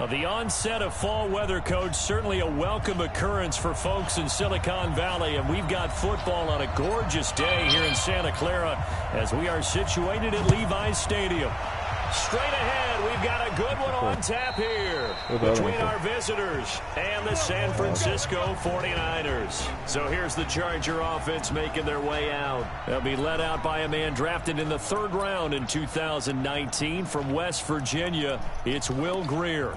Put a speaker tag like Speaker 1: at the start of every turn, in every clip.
Speaker 1: The onset of fall weather, Coach, certainly a welcome occurrence for folks in Silicon Valley, and we've got football on a gorgeous day here in Santa Clara as we are situated at Levi's Stadium. Straight ahead, we've got a good one on tap here between our visitors and the San Francisco 49ers. So here's the Charger offense making their way out. They'll be led out by a man drafted in the 3rd round in 2019 from West Virginia. It's Will Grier.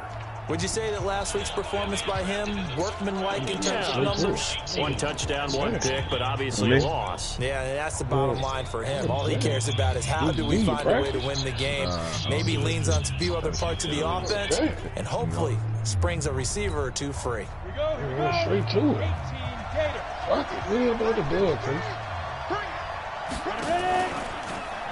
Speaker 2: Would you say that last week's performance by him, workmanlike in terms of numbers?
Speaker 1: 1 touchdown, 1 pick, but obviously a loss.
Speaker 2: Yeah, that's the bottom line for him. All he cares about is how do we find a way to win the game. Maybe leans on a few other parts of the offense, and hopefully springs a receiver or 2 free.
Speaker 3: Straight to it. Fuck it, we ain't about to do it, Chris.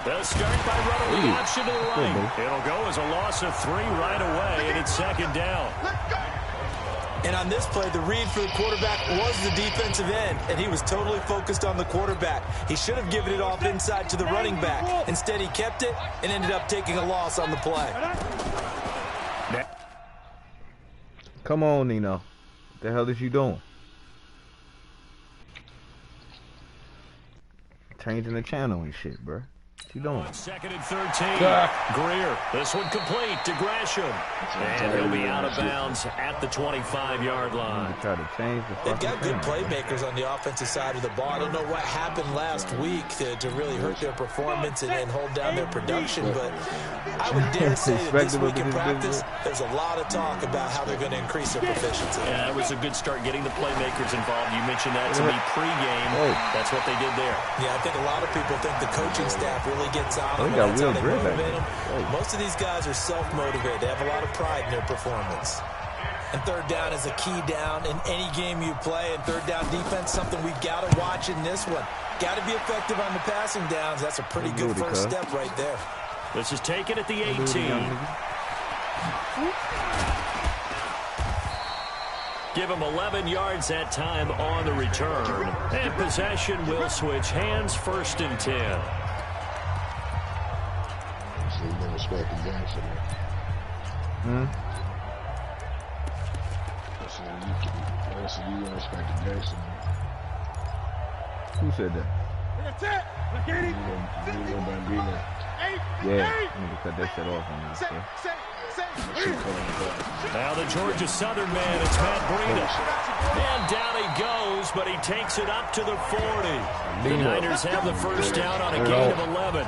Speaker 1: They'll start by running the option to the right. It'll go as a loss of 3 right away, and it's 2nd down.
Speaker 2: And on this play, the read for the quarterback was the defensive end, and he was totally focused on the quarterback. He should have given it off inside to the running back. Instead, he kept it and ended up taking a loss on the play.
Speaker 4: Come on, Nino. What the hell is you doing? Changing the channel and shit, bro. What you doing?
Speaker 1: 2nd and 13. Grier. This one complete to Gresham. And he'll be out of bounds at the 25-yard line.
Speaker 4: Try to change the
Speaker 2: They've got good playmakers on the offensive side of the ball. I don't know what happened last week to really hurt their performance and hold down their production, but I would dare say that this week in practice, there's a lot of talk about how they're going to increase their proficiency.
Speaker 1: Yeah, it was a good start getting the playmakers involved. You mentioned that to me pregame. That's what they did there.
Speaker 2: Yeah, I think a lot of people think the coaching staff really gets on them.
Speaker 4: That's how they motivate them.
Speaker 2: Most of these guys are self-motivated. They have a lot of pride in their performance. And 3rd down is a key down in any game you play. And 3rd down defense, something we've got to watch in this one. Got to be effective on the passing downs. That's a pretty good first step right there.
Speaker 1: This is taken at the 18. Give him 11 yards that time on the return. And possession will switch hands, 1st and 10.
Speaker 3: So you don't respect the game for that. I said you don't respect the game for that.
Speaker 4: Who said that? Yeah, I need to cut that shit off on this, bro.
Speaker 1: Now the Georgia Southern man, it's Matt Breida. And down he goes, but he takes it up to the 40. The Niners have the 1st down on a gain of 11.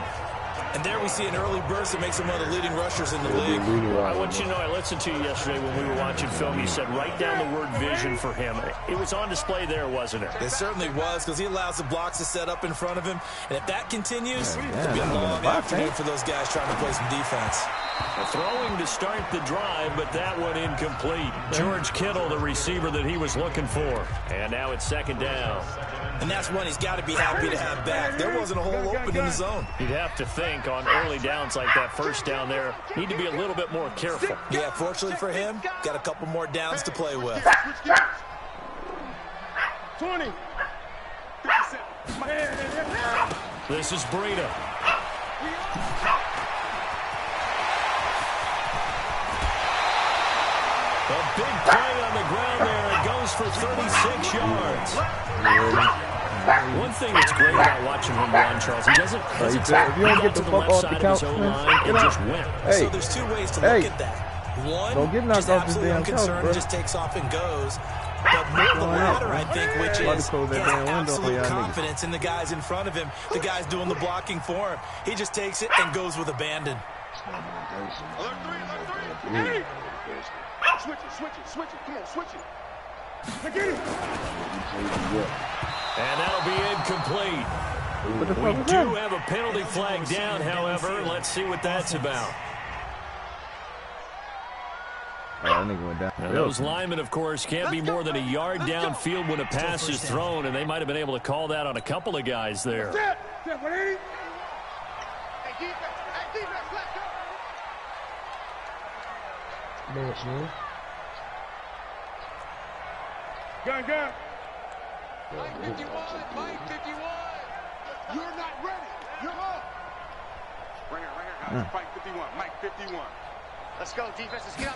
Speaker 2: And there we see an early burst that makes him one of the leading rushers in the league.
Speaker 1: I want you to know, I listened to you yesterday when we were watching film. You said write down the word vision for him. It was on display there, wasn't it?
Speaker 2: It certainly was, because he allows the blocks to set up in front of him. And if that continues, it'll be a long afternoon for those guys trying to play some defense.
Speaker 1: Throwing to start the drive, but that one incomplete. George Kittle, the receiver that he was looking for. And now it's 2nd down.
Speaker 2: And that's one he's got to be happy to have back. There wasn't a hole open in the zone.
Speaker 1: You'd have to think on early downs like that 1st down there, need to be a little bit more careful.
Speaker 2: Yeah, fortunately for him, got a couple more downs to play with.
Speaker 5: 20.
Speaker 1: This is Breida. A big play on the ground there. It goes for 36 yards. One thing that's great about watching him run, Charles, he doesn't hesitate.
Speaker 4: If you don't get the fuck off the couch, man,
Speaker 1: and just went.
Speaker 2: Hey. So there's 2 ways to look at that. One,
Speaker 4: don't get knocked off this damn couch, bro.
Speaker 2: Just takes off and goes. But more the latter, I think, which is he has absolute confidence in the guys in front of him, the guys doing the blocking for him. He just takes it and goes with abandon.
Speaker 5: Switch it. Come on, switch it.
Speaker 1: And that'll be incomplete. We do have a penalty flag down, however. Let's see what that's about. Now, those linemen, of course, can't be more than a yard downfield when a pass is thrown, and they might have been able to call that on a couple of guys there.
Speaker 5: Gun. Mike 51. You're not ready. You're up. Ringer, guys. Mike 51. Let's go, defense. Let's get up.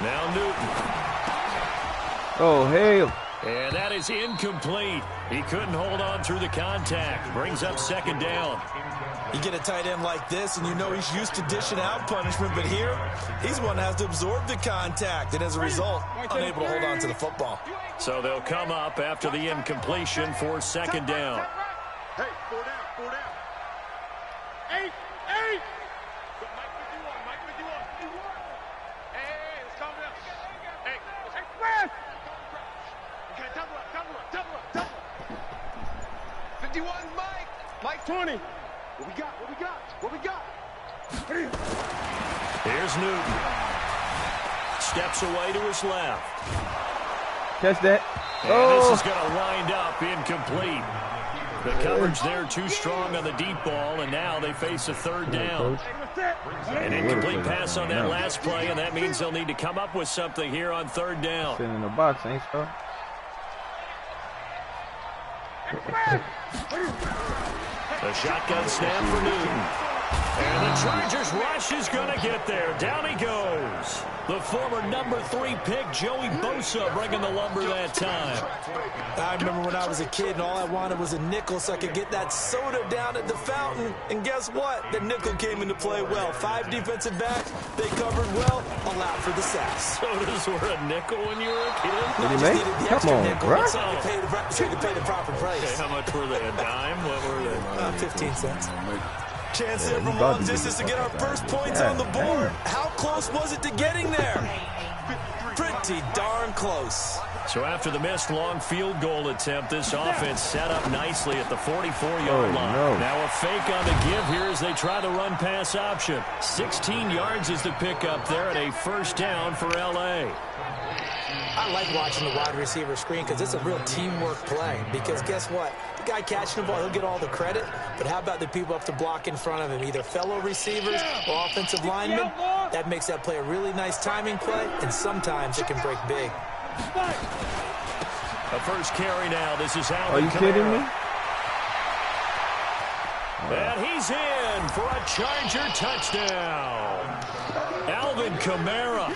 Speaker 1: Now Newton.
Speaker 4: Oh, hell.
Speaker 1: And that is incomplete. He couldn't hold on through the contact. Brings up second down.
Speaker 2: You get a tight end like this, and you know he's used to dishing out punishment, but here, he's the one that has to absorb the contact, and as a result, unable to hold on to the football.
Speaker 1: So they'll come up after the incompletion for second down.
Speaker 5: Hey, 4 down, 4 down. 8. Mike 51. Hey, let's calm down. Hey, press. Okay, double up. 51, Mike 20. What we got?
Speaker 1: Here's Newton. Steps away to his left.
Speaker 4: Catch that.
Speaker 1: And this is going to wind up incomplete. The coverage there too strong on the deep ball, and now they face a third down. An incomplete pass on that last play, and that means they'll need to come up with something here on third down.
Speaker 4: Sitting in the box, ain't so?
Speaker 1: The shotgun snap for Newton. And the Chargers rush is going to get there. Down he goes. The former number 3 pick, Joey Bosa, bringing the lumber that time.
Speaker 2: I remember when I was a kid and all I wanted was a nickel so I could get that soda down at the fountain. And guess what? The nickel came into play well. 5 defensive backs, they covered well, allowed for the sacks.
Speaker 1: Sodas were a nickel when you were a kid?
Speaker 2: No, I just needed the extra nickel.
Speaker 4: Bro.
Speaker 2: So I could pay the proper price.
Speaker 1: Okay, how much were they? A dime? What were they?
Speaker 2: 15 cents. Chance here from long distance to get our first points on the board. How close was it to getting there? Pretty darn close.
Speaker 1: So after the missed long field goal attempt, this offense set up nicely at the 44-yard line.
Speaker 4: No.
Speaker 1: Now a fake on the give here as they try to run pass option. 16 yards is the pickup there, and a first down for L.A.
Speaker 2: I like watching the wide receiver screen because it's a real teamwork play. Because guess what? The guy catching the ball, he'll get all the credit. But how about the people up to block in front of him? Either fellow receivers or offensive linemen. That makes that play a really nice timing play, and sometimes it can break big.
Speaker 1: A first carry now. This is Alvin
Speaker 4: Are you kidding me?
Speaker 1: And he's in for a Charger touchdown. Alvin Kamara,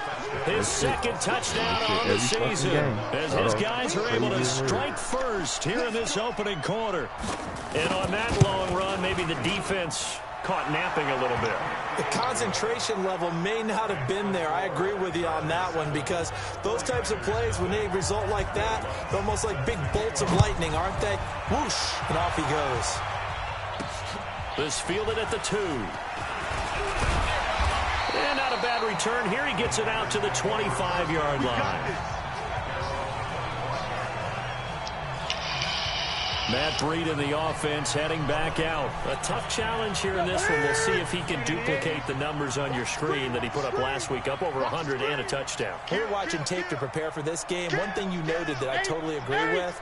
Speaker 1: his second touchdown on the season, as his guys are able to strike first here in this opening quarter. And on that long run, maybe the defense caught napping a little bit.
Speaker 2: The concentration level may not have been there. I agree with you on that one, because those types of plays, when they result like that, they're almost like big bolts of lightning, aren't they? Whoosh, and off he goes.
Speaker 1: This fielded at the 2. And not a bad return here. He gets it out to the 25-yard line. Matt Breed in the offense heading back out. A tough challenge here in this one. We'll see if he can duplicate the numbers on your screen that he put up last week, up over 100 and a touchdown.
Speaker 2: We're watching tape to prepare for this game. One thing you noted that I totally agree with,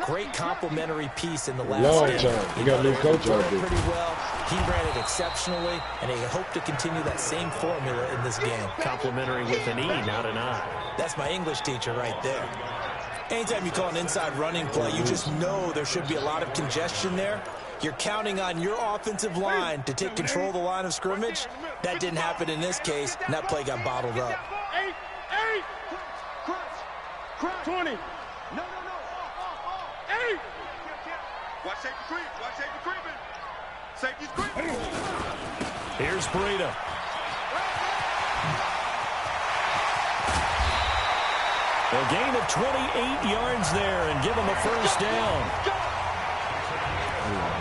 Speaker 2: great complimentary piece in the last game.
Speaker 3: You got a new coach out there.
Speaker 2: Pretty well. He ran it exceptionally, and he hoped to continue that same formula in this game.
Speaker 1: Complimentary with an E, not an I.
Speaker 2: That's my English teacher right there. Anytime you call an inside running play, you just know there should be a lot of congestion there. You're counting on your offensive line to take control of the line of scrimmage. That didn't happen in this case, and that play got bottled up.
Speaker 5: 8. Crunch. 20. No. 8. Watch safety creeping. Safety's creeping.
Speaker 1: Here's Breida. A gain of 28 yards there and give him a first down.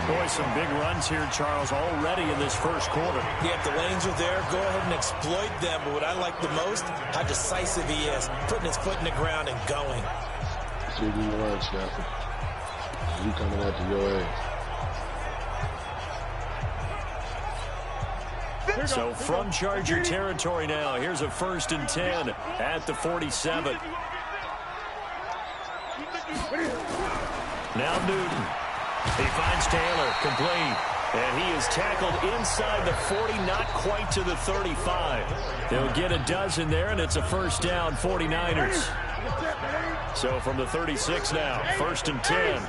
Speaker 1: Boy, some big runs here, Charles, already in this first quarter.
Speaker 2: Yeah, if the lanes are there, go ahead and exploit them. But what I like the most, how decisive he is, putting his foot in the ground and going.
Speaker 3: See what you run, Stafford. You coming after your ass.
Speaker 1: So from Charger territory now, here's a 1st and 10 at the 47. Now Newton. He finds Taylor, complete. And he is tackled inside the 40, not quite to the 35. They'll get a dozen there, and it's a first down, 49ers. So from the 36 now, 1st and 10.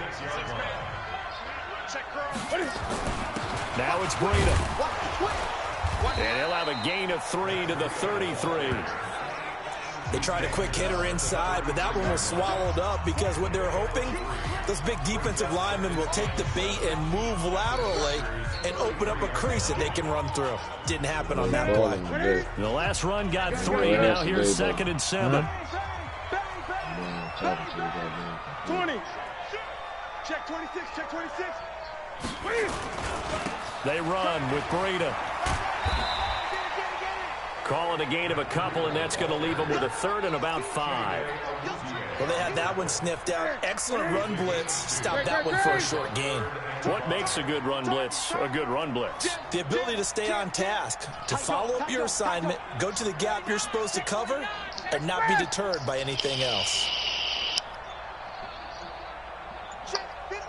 Speaker 1: Now it's Breida. And he'll have a gain of 3 to the 33.
Speaker 2: They tried a quick hitter inside, but that one was swallowed up because what they're hoping, those big defensive linemen will take the bait and move laterally and open up a crease that they can run through. Didn't happen on that play.
Speaker 1: The last run got 3. Now here's 2nd and 7.
Speaker 5: 20. Check 26. Check 26.
Speaker 1: They run with Breida. Call it a gain of a couple, and that's going to leave them with a 3rd and about 5.
Speaker 2: Well, they had that one sniffed out. Excellent run blitz. Stopped that one for a short gain.
Speaker 1: What makes a good run blitz a good run blitz?
Speaker 2: The ability to stay on task, to follow up your assignment, go to the gap you're supposed to cover, and not be deterred by anything else.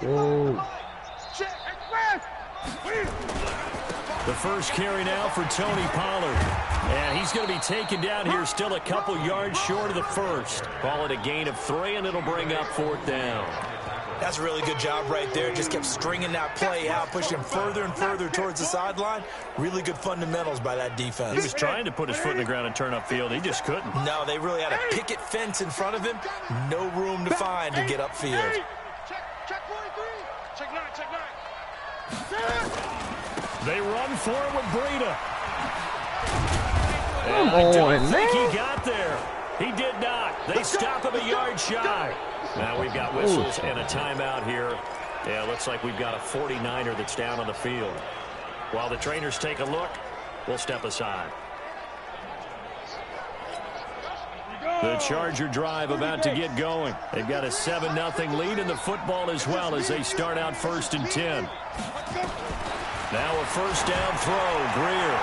Speaker 3: Whoa.
Speaker 1: The first carry now for Tony Pollard. And he's going to be taken down here still a couple yards short of the first. Call it a gain of 3, and it'll bring up 4th down.
Speaker 2: That's a really good job right there. Just kept stringing that play out, pushing further and further towards the sideline. Really good fundamentals by that defense.
Speaker 1: He was trying to put his foot in the ground and turn upfield. He just couldn't.
Speaker 2: No, they really had a picket fence in front of him. No room to find to get upfield.
Speaker 5: Check 43. Check 9. Check 9.
Speaker 1: They run for it with Breida.
Speaker 4: Come
Speaker 1: I don't
Speaker 4: on,
Speaker 1: think
Speaker 4: man.
Speaker 1: he got there. He did not. They stop him a yard shy. Now we've got whistles and a timeout here. Yeah, looks like we've got a 49er that's down on the field. While the trainers take a look, we'll step aside. The Charger drive about to get going. They've got a 7-0 lead in the football as well as they start out 1st and 10. Now a 1st down throw, Greer.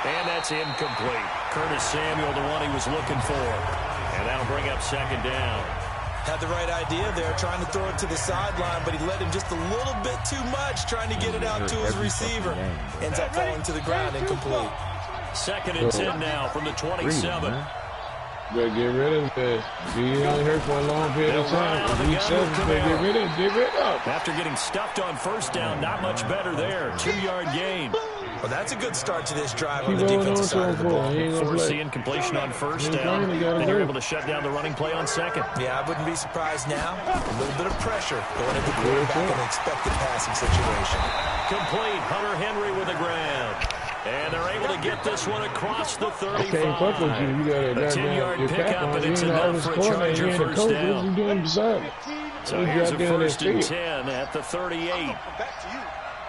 Speaker 1: And that's incomplete. Curtis Samuel, the one he was looking for. And that'll bring up 2nd down.
Speaker 2: Had the right idea there, trying to throw it to the sideline, but he let him just a little bit too much, trying to get it out to his receiver. Ends up falling to the ground, incomplete.
Speaker 1: 2nd and 10 now from the 27.
Speaker 3: Better get rid of this. Be on here for a long period of time. Week 7, better get rid of it. Get rid of it.
Speaker 1: After getting stuffed on 1st down, not much better there. 2-yard gain.
Speaker 2: Well, that's a good start to this drive on the defensive side of the ball.
Speaker 1: Force the incompletion on 1st down. Then you're able to shut down the running play on 2nd.
Speaker 2: Yeah, I wouldn't be surprised now. A little bit of pressure going into the quarterback in an expected passing situation.
Speaker 1: Complete. Hunter Henry with the grab. And they're able to get this one across the 35.
Speaker 3: I can't fuck with you. You got
Speaker 1: a 10-yard pickup, and it's
Speaker 3: you
Speaker 1: enough for a Charger 1st down.
Speaker 3: What you doing beside it?
Speaker 1: So here's a 1st and 10 at the 38.
Speaker 5: Back to you.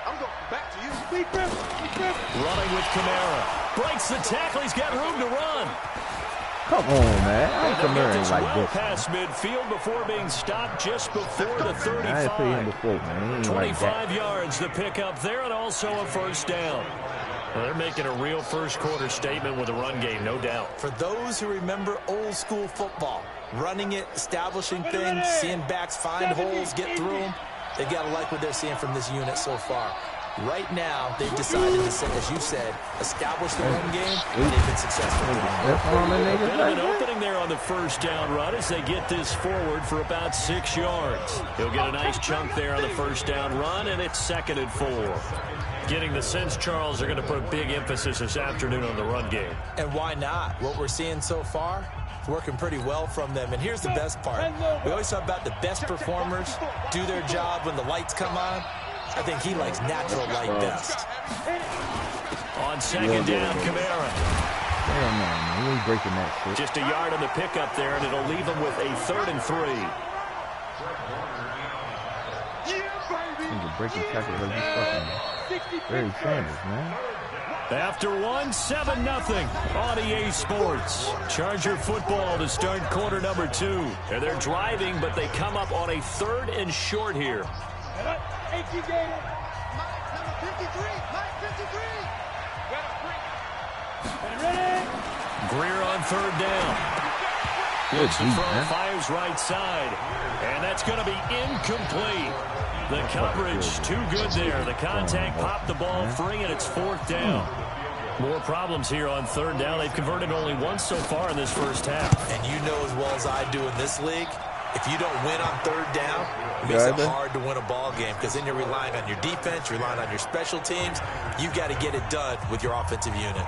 Speaker 5: I'm going back to you.
Speaker 1: Running with Kamara. Breaks the tackle. He's got room to run.
Speaker 4: Come on, man. I ain't
Speaker 1: They'll get
Speaker 4: Kamara
Speaker 1: this
Speaker 4: like
Speaker 1: well
Speaker 4: this.
Speaker 1: past midfield before being stopped just before the 35.
Speaker 4: I ain't played him before, man. He ain't
Speaker 1: 25
Speaker 4: like that.
Speaker 1: yards the pickup there, and also a 1st down. Well, they're making a real first-quarter statement with a run game, no doubt.
Speaker 2: For those who remember old-school football, running it, establishing things, seeing backs find holes, get through them, they've got to like what they're seeing from this unit so far. Right now, they've decided to, as you said, establish the run game, and they've been successful.
Speaker 4: That's all the
Speaker 1: A
Speaker 4: niggas
Speaker 1: bit of
Speaker 4: like
Speaker 1: an
Speaker 4: that.
Speaker 1: opening there on the 1st down run as they get this forward for about 6 yards. He'll get a nice chunk there on the 1st down run, and it's 2nd and 4. Getting the sense, Charles, they're going to put a big emphasis this afternoon on the run game.
Speaker 2: And why not? What we're seeing so far, it's working pretty well from them. And here's the best part. We always talk about the best performers do their job when the lights come on. I think he likes natural light best.
Speaker 1: On 2nd down, Kamara.
Speaker 4: Damn, man. He ain't breaking that shit.
Speaker 1: Just a yard on the pickup there, and it'll leave him with a 3rd and 3.
Speaker 4: Nigga breaking tackles like you fucking Barry Sanders, man.
Speaker 1: After 7-0 on EA Sports. Charger football to start quarter number 2. And they're driving, but they come up on a 3rd and short here. Greer on 3rd down. Looks to throw, fires right side. And that's going to be incomplete. The coverage too good there. The contact popped the ball free, and it's 4th down. More problems here on 3rd down. They've converted only once so far in this first half.
Speaker 2: And you know as well as I do in this league, if you don't win on 3rd down, it makes it hard to win a ball game because then you're relying on your defense, you're relying on your special teams. You've got to get it done with your offensive unit.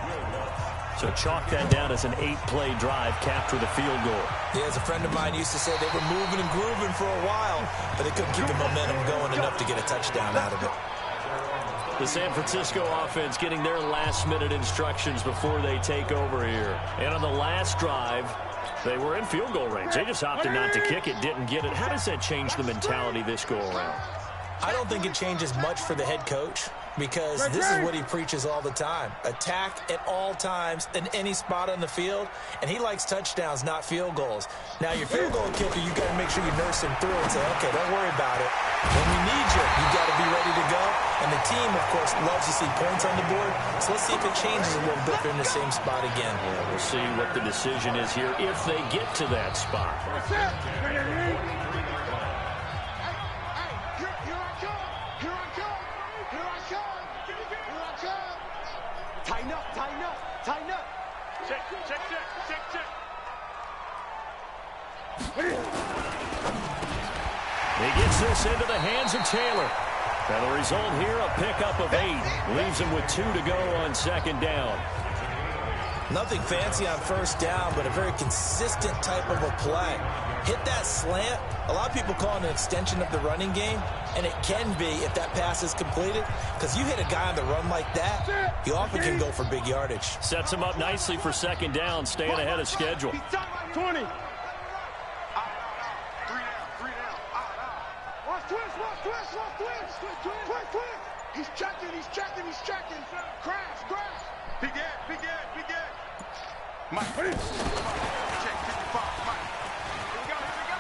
Speaker 1: So chalk that down as an 8-play drive, capture the field goal.
Speaker 2: Yeah, as a friend of mine used to say, they were moving and grooving for a while, but they couldn't keep the momentum going enough to get a touchdown out of it.
Speaker 1: The San Francisco offense getting their last-minute instructions before they take over here. And on the last drive, they were in field goal range. They just opted not to kick it, didn't get it. How does that change the mentality this go-around?
Speaker 2: I don't think it changes much for the head coach, because this is what he preaches all the time. Attack at all times in any spot on the field, and he likes touchdowns, not field goals. Now, your field goal kicker, you got to make sure you nurse him through and say, okay, don't worry about it. When we need you, you got to be ready to go. And the team, of course, loves to see points on the board, so let's see if it changes a little bit in the same spot again.
Speaker 1: Yeah, we'll see what the decision is here if they get to that spot.
Speaker 5: Tighten up, tighten up, tighten up. Check, check, check, check, check.
Speaker 1: He gets this into the hands of Taylor. And the result here, a pickup of 8. Leaves him with 2 to go on second down.
Speaker 2: Nothing fancy on first down, but a very consistent type of a play. Hit that slant. A lot of people call it an extension of the running game, and it can be if that pass is completed, because you hit a guy on the run like that, you often can go for big yardage.
Speaker 1: Sets him up nicely for second down, staying ahead of schedule.
Speaker 5: 20. Watch twist, watch twist, watch twist. Twist, twist. He's checking, he's checking, he's checking. Crash, crash. Big Ed, big Ed, big Ed. Mike, check, 55, Mike. Here we go, here we go.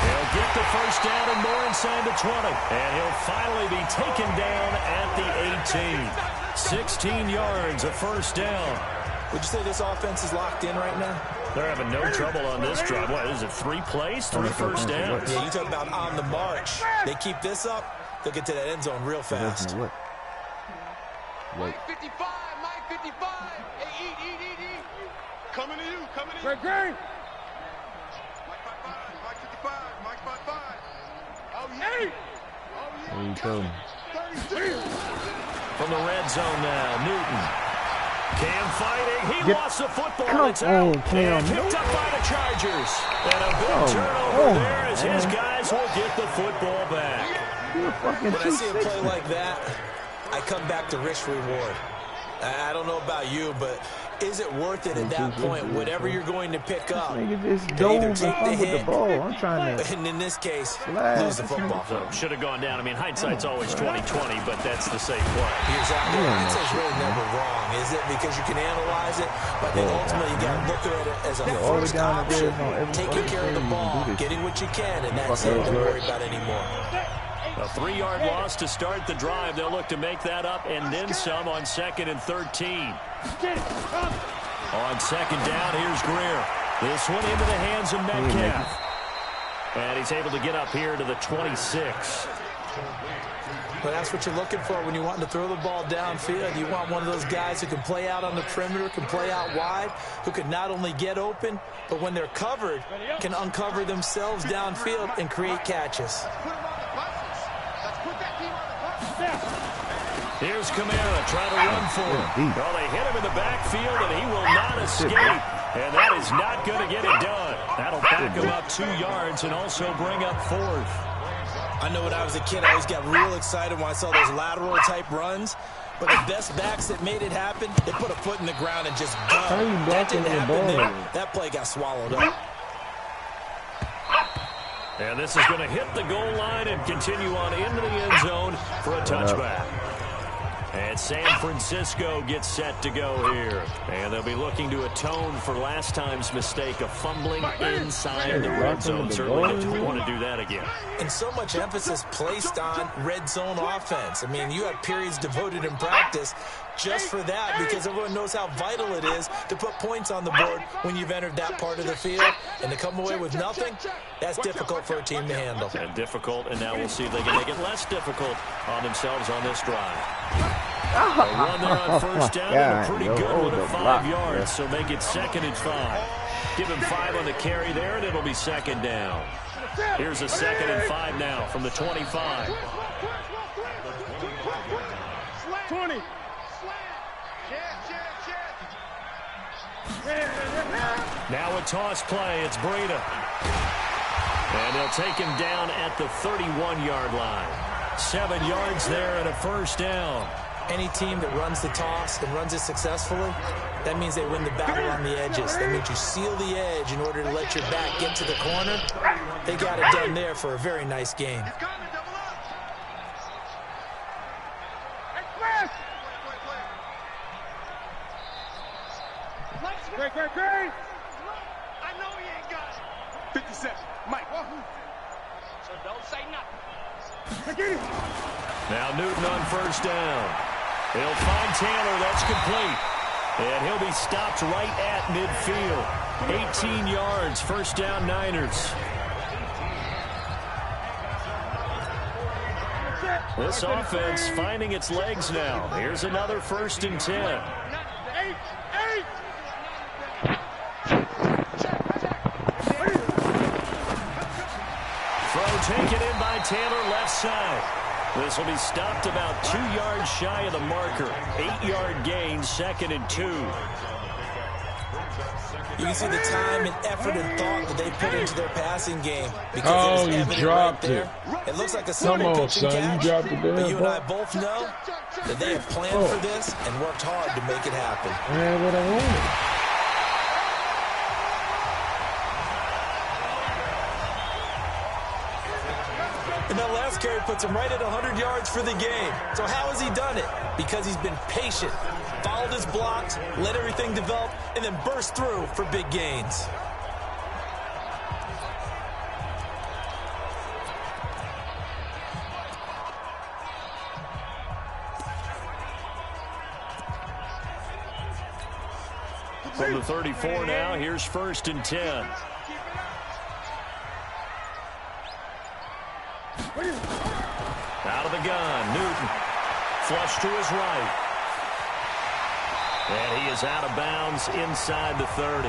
Speaker 1: He'll get the first down and more inside the 20. And he'll finally be taken down at the 18. 16 yards, a first down.
Speaker 2: Would you say this offense is locked in right now?
Speaker 1: They're having no trouble on this drive. What, is it 3 plays, 3 first downs?
Speaker 2: Yeah, you talk about on the march. They keep this up, they'll get to that end zone real fast.
Speaker 5: Mike 55, Mike 55. Hey, eat. Coming to you, coming to you. Great. Mike 55, Mike 55, Mike 55. Oh, yeah.
Speaker 4: There you go.
Speaker 5: 32.
Speaker 1: From the red zone now, Newton. Cam fighting. He lost the football.
Speaker 4: Come
Speaker 1: It's out.
Speaker 4: on, Cam.
Speaker 1: And picked up by the Chargers. And a big turnover there as his guys will get the football back.
Speaker 2: When I see a play like that, I come back to risk reward. I don't know about you, but is it worth it at that point, whatever you're going to pick up, to either take the hit,
Speaker 4: I'm trying to,
Speaker 2: and in this case, lose the football.
Speaker 1: So should have gone down. I mean, hindsight's always 20/20, but that's the safe play.
Speaker 2: Exactly. Hindsight's really never wrong, is it? Because you can analyze it, but then ultimately you got to look at it as a first option, taking care of the ball, getting what you can, and that's it. Don't worry about anymore.
Speaker 1: A 3-yard loss to start the drive. They'll look to make that up and then some on 2nd and 13. On second down, here's Greer. This one into the hands of Metcalf. And he's able to get up here to the 26.
Speaker 2: But that's what you're looking for when you want to throw the ball downfield. You want one of those guys who can play out on the perimeter, can play out wide, who can not only get open, but when they're covered, can uncover themselves downfield and create catches.
Speaker 1: Here's Kamara trying to run for him. Well, they hit him in the backfield, and he will not escape. And that is not going to get it done. That'll back him up 2 yards and also bring up 4th.
Speaker 2: I know when I was a kid, I always got real excited when I saw those lateral-type runs. But the best backs that made it happen, they put a foot in the ground and just go. That didn't happen there. That play got swallowed up.
Speaker 1: And this is going to hit the goal line and continue on into the end zone for a touchback. And San Francisco gets set to go here. And they'll be looking to atone for last time's mistake of fumbling inside the red zone. Certainly don't want to do that again.
Speaker 2: And so much emphasis placed on red zone offense. I mean, you have periods devoted in practice just for that, because everyone knows how vital it is to put points on the board when you've entered that part of the field. And to come away with nothing, that's difficult for a team to handle.
Speaker 1: And difficult, and now we'll see if they can make it less difficult on themselves on this drive. A run there on first down, and a pretty good one at 5 yards, so make it 2nd and 5. Give him 5 on the carry there, and it'll be 2nd down. Here's a 2nd and 5 now from the 25.
Speaker 5: 20.
Speaker 1: Now a toss play. It's Breida. And they'll take him down at the 31-yard line. 7 yards there and a first down.
Speaker 2: Any team that runs the toss and runs it successfully, that means they win the battle on the edges. That means you seal the edge in order to let your back get to the corner. They got it done there for a very nice game.
Speaker 5: Great. I know he ain't got it. 50 seconds. Mike. So don't say nothing.
Speaker 1: Now Newton on first down. He'll find Taylor. That's complete. And he'll be stopped right at midfield. 18 yards. First down, Niners. This offense finding its legs now. Here's another 1st and 10. Throw taken in by Taylor, left side. This will be stopped about 2 yards shy of the marker. 8-yard gain, 2nd and 2.
Speaker 2: You can see the time and effort and thought that they put into their passing game. Because it was evident right there. It looks like a simple pitch and catch,
Speaker 3: you dropped it there,
Speaker 2: but you and I both know that they have planned for this and worked hard to make it happen.
Speaker 3: Man, what I wanted.
Speaker 2: And that last carry puts him right at 100 yards for the game. So how has he done it? Because he's been patient, followed his blocks, let everything develop, and then burst through for big gains.
Speaker 1: From the 34 now, here's 1st and 10. Out of the gun, Newton. Flush to his right. And he is out of bounds inside the 30.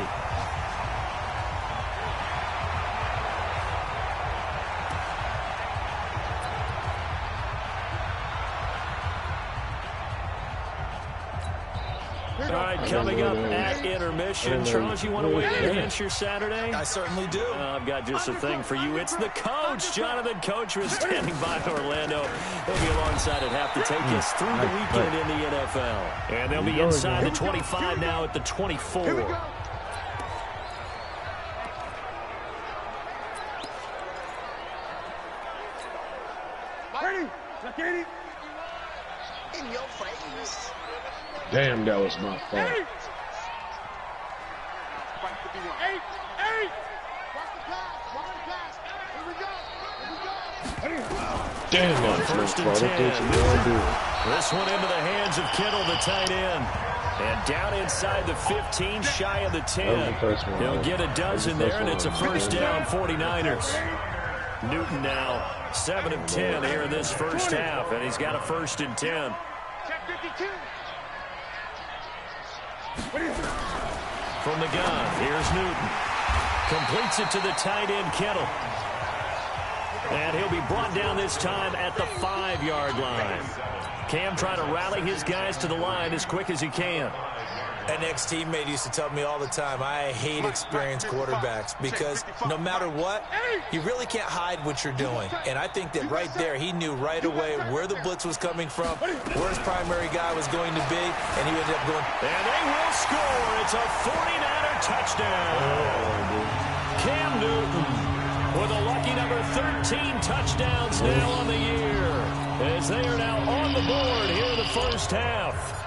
Speaker 1: All right, coming up at intermission. Charles, you want to weigh in against your Saturday?
Speaker 2: I certainly do.
Speaker 1: I've got just a thing for you. It's the coach. Jonathan Coach was standing by in Orlando. He'll be alongside at half to take us through the weekend in the NFL. And they'll be inside the 25 now at the 24.
Speaker 5: Ready? In your face.
Speaker 3: Damn, that was my fault.
Speaker 5: 8. Watch the pass. Here we go.
Speaker 3: Damn, that was my
Speaker 1: First and
Speaker 3: fault.
Speaker 1: 10.
Speaker 3: I thought you were gonna do it.
Speaker 1: This one into the hands of Kittle, the tight end. And down inside the 15, shy of the 10. He'll get a dozen there, and it's a first down, 49ers. Newton now 7 of 10 here in this first half, and he's got a 1st and 10.
Speaker 5: Check 52.
Speaker 1: From the gun, here's Newton. Completes it to the tight end, Kittle. And he'll be brought down this time at the 5-yard line. Cam trying to rally his guys to the line as quick as he can.
Speaker 2: An ex-teammate used to tell me all the time, I hate experienced quarterbacks because no matter what, you really can't hide what you're doing. And I think that right there, he knew right away where the blitz was coming from, where his primary guy was going to be, and he ended up going.
Speaker 1: And they will score. It's a 49er touchdown. Cam Newton with a lucky number 13 touchdowns now on the year, as they are now on the board here in the first half.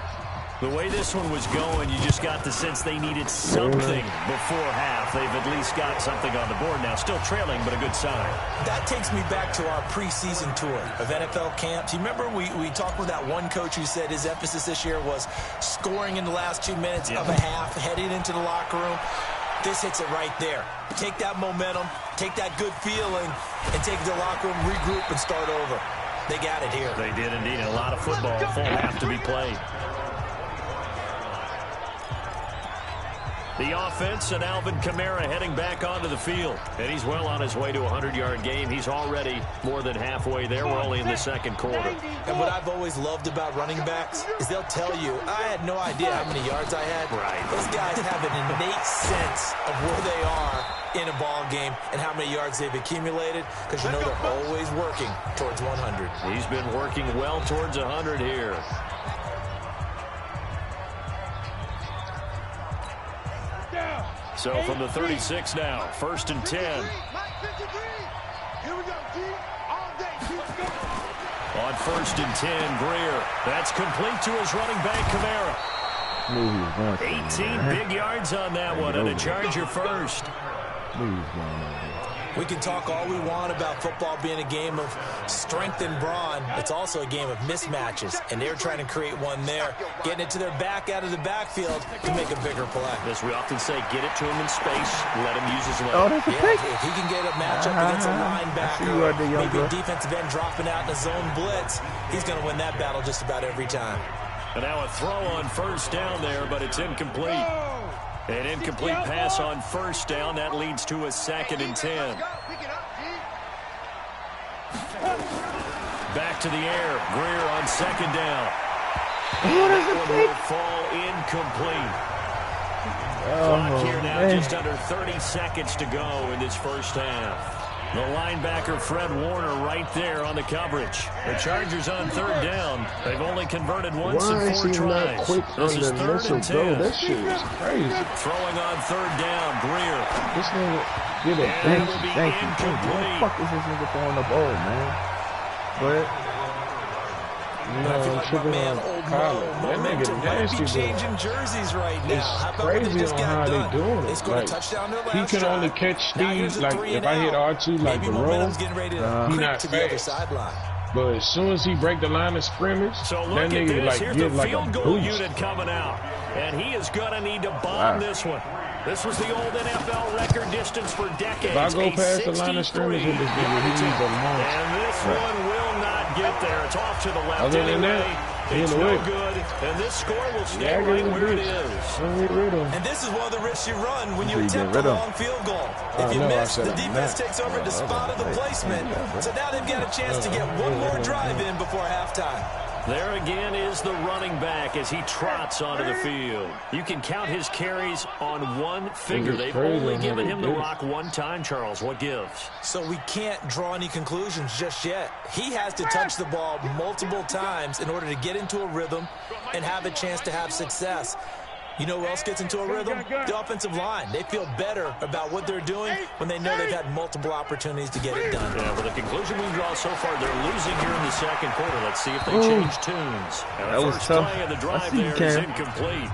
Speaker 1: The way this one was going, you just got the sense they needed something before half. They've at least got something on the board now. Still trailing, but a good sign.
Speaker 2: That takes me back to our preseason tour of NFL camps. You remember we talked with that one coach who said his emphasis this year was scoring in the last 2 minutes of a half, heading into the locker room. This hits it right there. Take that momentum, take that good feeling, and take it to the locker room, regroup, and start over. They got it here.
Speaker 1: They did indeed. A lot of football, full half to be played. The offense and Alvin Kamara heading back onto the field. And he's well on his way to a 100-yard game. He's already more than halfway there. We're only in the second quarter.
Speaker 2: And what I've always loved about running backs is they'll tell you, I had no idea how many yards I had.
Speaker 1: Right.
Speaker 2: Those guys have an innate sense of where they are in a ball game and how many yards they've accumulated, because you know they're always working towards 100.
Speaker 1: He's been working well towards 100 here. So from the 36 now, 1st and 10.
Speaker 5: Here we go, G. All day.
Speaker 1: On 1st and 10, Greer. That's complete to his running back, Kamara. 18 big yards on that one, and a Charger first.
Speaker 2: We can talk all we want about football being a game of strength and brawn. It's also a game of mismatches, and they're trying to create one there, getting it to their back out of the backfield to make a bigger play.
Speaker 1: As we often say, get it to him in space, let him use his leg.
Speaker 4: Oh, that's a pick.
Speaker 2: If he can get a matchup against a linebacker, maybe a defensive end dropping out in a zone blitz, he's going to win that battle just about every time.
Speaker 1: And now a throw on 1st down there, but it's incomplete. An incomplete pass on 1st down. That leads to a 2nd and 10. Back to the air. Greer on 2nd down. That one will fall incomplete. Clock here now, just under 30 seconds to go in this first half. The linebacker, Fred Warner, right there on the coverage. The Chargers on 3rd down. They've only converted once in 4 tries. This is 3rd and 10.
Speaker 3: That shit is crazy.
Speaker 1: Throwing on 3rd down, Greer.
Speaker 3: This nigga get a
Speaker 1: And it will be
Speaker 4: What the
Speaker 1: incomplete.
Speaker 4: fuck is this nigga throwing the ball, man? Go ahead.
Speaker 2: I feel like my man, Old Mo, momentum might be changing jerseys right now. How about when they
Speaker 3: crazy
Speaker 2: just
Speaker 3: on
Speaker 2: got
Speaker 3: how
Speaker 2: done?
Speaker 3: they doing
Speaker 2: They
Speaker 3: it.
Speaker 2: scored a
Speaker 3: Like,
Speaker 2: touchdown their
Speaker 3: he
Speaker 2: last
Speaker 3: can only
Speaker 2: drive.
Speaker 3: catch
Speaker 2: Now here's
Speaker 3: these,
Speaker 2: a
Speaker 3: like,
Speaker 2: 3
Speaker 3: if
Speaker 2: and
Speaker 3: I hit
Speaker 2: out.
Speaker 3: R2 like
Speaker 2: Maybe
Speaker 3: the
Speaker 2: momentum's
Speaker 3: roll,
Speaker 2: getting ready
Speaker 3: he
Speaker 2: to creep
Speaker 3: not
Speaker 2: to the other
Speaker 3: fast.
Speaker 2: sideline.
Speaker 3: But as soon as he break the line of scrimmage,
Speaker 1: So
Speaker 3: that
Speaker 1: look at
Speaker 3: nigga
Speaker 1: this.
Speaker 3: like
Speaker 1: Here's
Speaker 3: get
Speaker 1: the
Speaker 3: like a
Speaker 1: field goal
Speaker 3: boost.
Speaker 1: unit coming out. And he is going to need to bomb this one. This was the old NFL record distance for decades.
Speaker 3: If I go past the line of
Speaker 1: 63
Speaker 3: scrimmage with this nigga, he needs a long.
Speaker 1: And this one will not get there. It's off to the left
Speaker 3: Other than
Speaker 1: anyway.
Speaker 3: that,
Speaker 1: It's
Speaker 3: either
Speaker 1: no
Speaker 3: way.
Speaker 1: good. And this score will stay
Speaker 3: Yeah,
Speaker 1: right
Speaker 3: get
Speaker 1: where it
Speaker 3: rid of
Speaker 1: is.
Speaker 3: Don't get rid of him.
Speaker 2: And this is one of the risks you run when you
Speaker 4: You
Speaker 2: attempt
Speaker 4: get
Speaker 2: a
Speaker 4: rid of
Speaker 2: long field goal.
Speaker 3: I
Speaker 2: If you
Speaker 3: know, I
Speaker 2: miss,
Speaker 3: said
Speaker 2: the
Speaker 3: I'm
Speaker 2: defense
Speaker 3: not.
Speaker 2: takes over the spot of the placement. So now they've got a chance to get one more drive in before halftime.
Speaker 1: There again is the running back as he trots onto the field. You can count his carries on one finger.
Speaker 3: It's
Speaker 1: They've
Speaker 3: crazy
Speaker 1: only
Speaker 3: how
Speaker 1: given
Speaker 3: they
Speaker 1: him the
Speaker 3: do it.
Speaker 1: rock one time, Charles. What gives?
Speaker 2: So we can't draw any conclusions just yet. He has to touch the ball multiple times in order to get into a rhythm and have a chance to have success. You know who else gets into a rhythm? The offensive line. They feel better about what they're doing when they know they've had multiple opportunities to get it done.
Speaker 1: Yeah, well, the conclusion we draw so far, they're losing here in the second quarter. Let's see if they change tunes. And
Speaker 4: That
Speaker 1: the
Speaker 4: was
Speaker 1: first
Speaker 4: tough.
Speaker 1: play of the
Speaker 4: I
Speaker 1: drive
Speaker 4: see you,
Speaker 1: there is
Speaker 4: Cam.
Speaker 1: incomplete.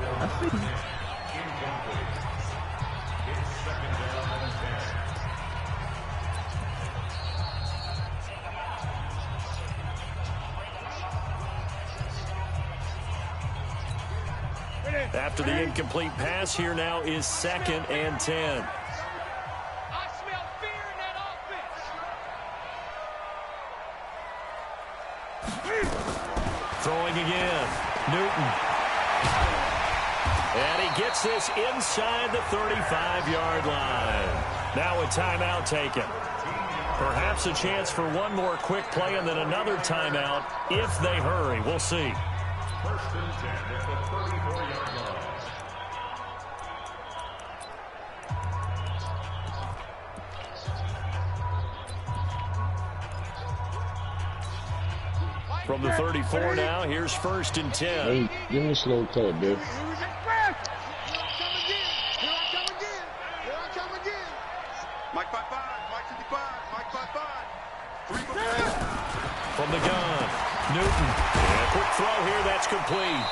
Speaker 1: After the incomplete pass, here now is 2nd and 10.
Speaker 5: I smell fear in that offense.
Speaker 1: Throwing again. Newton. And he gets this inside the 35-yard line. Now a timeout taken. Perhaps a chance for one more quick play and then another timeout if they hurry. We'll see.
Speaker 6: 1st and 10 at the 34-yard line.
Speaker 1: From the 34 now, here's 1st and 10.
Speaker 3: Hey, give me a slow cut, dude.
Speaker 5: Here I come again. Mike 5-5, Mike 55, Mike 5-5. 3
Speaker 1: From the gun, Newton. And a quick throw here, that's complete.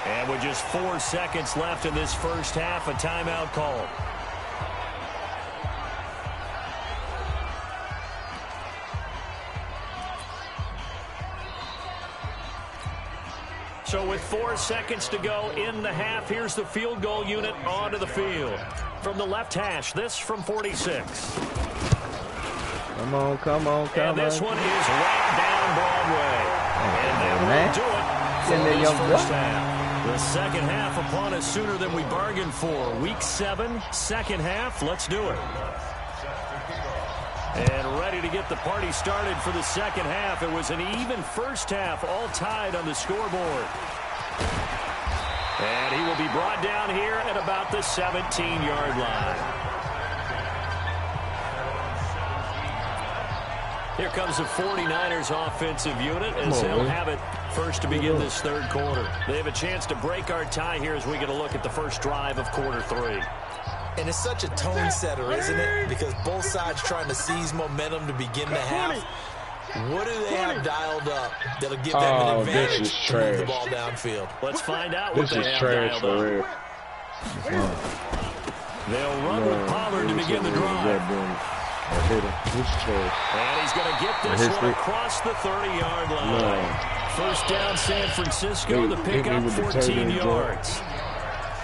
Speaker 1: And with just 4 seconds left in this first half, a timeout called. So with 4 seconds to go in the half, here's the field goal unit onto the field. From the left hash, this from 46.
Speaker 4: Come on, come on, come on.
Speaker 1: And this one is right down Broadway. And that will do it for
Speaker 4: Get in there,
Speaker 1: this
Speaker 4: young
Speaker 1: first
Speaker 4: boy.
Speaker 1: half. The second half upon us sooner than we bargained for. Week 7, second half. Let's do it. And ready to get the party started for the second half. It was an even first half, all tied on the scoreboard. And he will be brought down here at about the 17-yard line. Here comes the 49ers offensive unit as they'll have it first to begin this third quarter. They have a chance to break our tie here as we get a look at the first drive of quarter 3.
Speaker 2: And it's such a tone setter, isn't it? Because both sides trying to seize momentum to begin the half. What do they have dialed up that'll give them an advantage to move the ball downfield?
Speaker 1: Let's find out what they have dialed up. They'll run with Pollard to begin the drive. And he's going to get this one across the 30-yard line. First down, San Francisco. The pickup, 14 yards.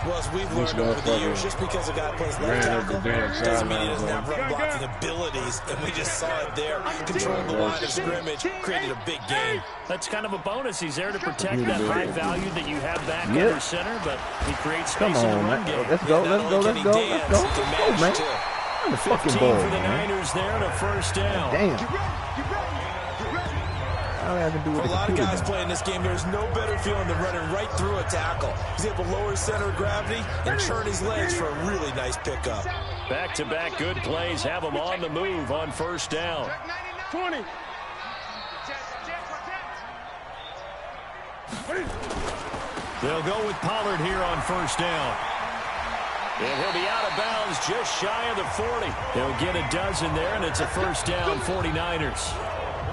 Speaker 2: Well, as we've learned over the years, just because a guy plays left tackle doesn't mean he doesn't have run blocking abilities. And we just saw it there. Controlled the line of scrimmage, created a big gain.
Speaker 1: That's kind of a bonus. He's there to protect that high value that you have back under center, but he creates space in the run game.
Speaker 4: Let's go, man. The
Speaker 1: 15
Speaker 4: ball,
Speaker 1: for the Niners there and a first down.
Speaker 4: Damn.
Speaker 2: For a lot of guys playing this game, there's no better feeling than running right through a tackle. He's able to lower his center of gravity and churn his legs for a really nice pickup.
Speaker 1: Back-to-back good plays have him on the move on first down.
Speaker 5: 20.
Speaker 1: They'll go with Pollard here on first down. And he'll be out of bounds just shy of the 40. He'll get a dozen there, and it's a first down 49ers.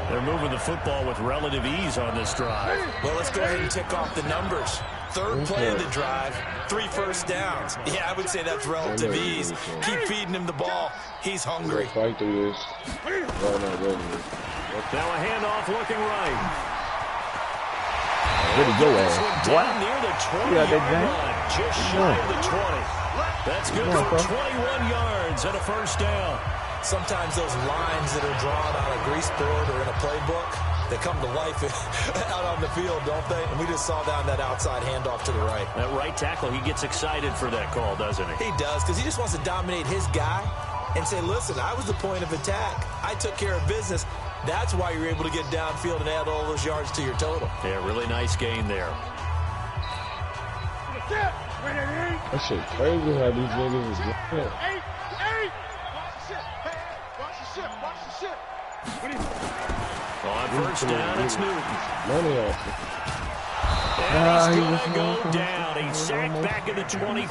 Speaker 1: They're moving the football with relative ease on this drive.
Speaker 2: Well, let's go ahead and tick off the numbers. Third play of the drive, 3 first downs. Yeah, I would say that's relative ease. Keep feeding him the ball. He's hungry.
Speaker 3: Fight through this.
Speaker 1: Now a handoff looking right.
Speaker 4: Where'd he go at?
Speaker 1: Down near the 20-yard line, just shy of the 20. That's good for 21 yards and a first down.
Speaker 2: Sometimes those lines that are drawn on a grease board or in a playbook, they come to life out on the field, don't they? And we just saw down that outside handoff to the right.
Speaker 1: That right tackle, he gets excited for that call, doesn't he?
Speaker 2: He does, because he just wants to dominate his guy and say, listen, I was the point of attack. I took care of business. That's why you're able to get downfield and add all those yards to your total.
Speaker 1: Yeah, really nice gain there.
Speaker 3: That shit crazy how these niggas is doing it.
Speaker 1: On first down, it's Newton.
Speaker 3: Money off.
Speaker 1: And he's going to go down. He's sacked back at the 24.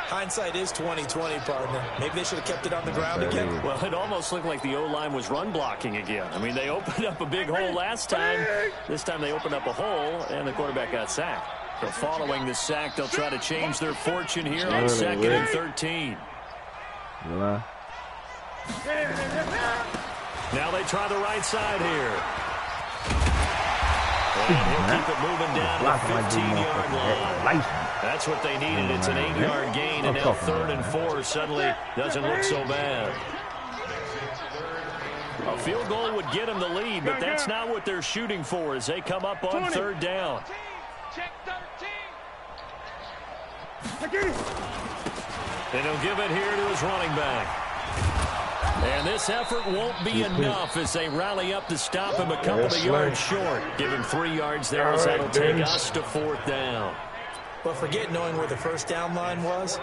Speaker 2: Hindsight is 20/20, partner. Maybe they should have kept it on the ground again.
Speaker 1: Well, it almost looked like the O-line was run blocking again. I mean, they opened up a big hole last time. This time they opened up a hole, and the quarterback got sacked. So following the sack, they'll try to change their fortune here on 2nd and 13. Now they try the right side here. And he'll keep it moving down to the 15-yard line. That's what they needed. It's an 8-yard gain, and now 3rd and 4 suddenly doesn't look so bad. A field goal would get them the lead, but that's not what they're shooting for as they come up on 3rd down. And he'll give it here to his running back. And this effort won't be enough as they rally up to stop him a couple of yards short. Give him 3 yards there as that'll take us to 4th down.
Speaker 2: But forget knowing where the first down line was.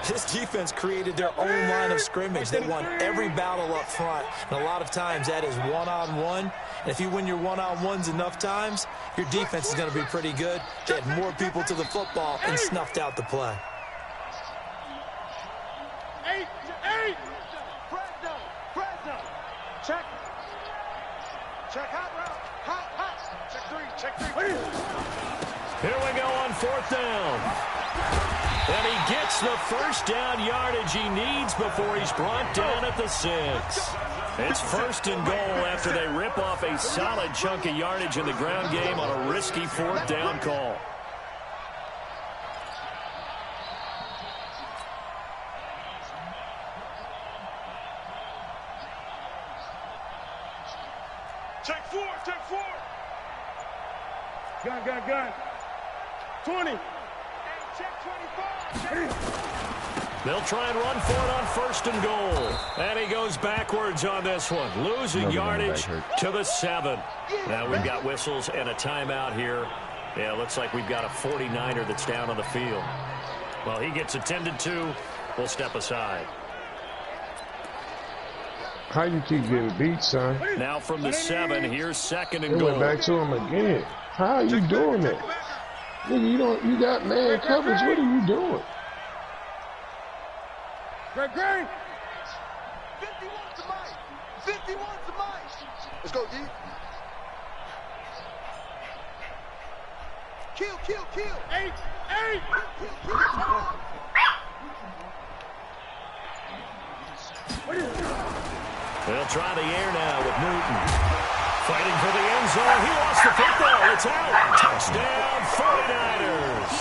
Speaker 2: This defense created their own line of scrimmage. They won every battle up front. And a lot of times that is one-on-one. And if you win your one-on-ones enough times, your defense is going to be pretty good. They had more people to the football and snuffed out the play.
Speaker 5: 8 to 8. Check. Check hot route. Hot. Check 3.
Speaker 1: Here we go on 4th down. And he gets the first down yardage he needs before he's brought down at the 6. It's 1st and goal after they rip off a solid chunk of yardage in the ground game on a risky 4th down call.
Speaker 5: Check 4. Gun. 20.
Speaker 1: They'll try and run for it on 1st and goal. And he goes backwards on this one, losing yardage to the 7. Now we've got whistles and a timeout here. Yeah, looks like we've got a 49er that's down on the field. Well, he gets attended to. We'll step aside.
Speaker 3: How you keep getting beat, son?
Speaker 1: Now from the 7, here's 2nd and
Speaker 3: They
Speaker 1: goal.
Speaker 3: went back to him again. How are you doing that? Nigga, you got man coverage. What are you doing?
Speaker 5: Great. 51 to Mike. 51 to Mike. Let's go, D. Kill. 8.
Speaker 1: They'll try the air now with Newton. Fighting for the end zone. He lost the football. It's out. Touchdown, 49ers.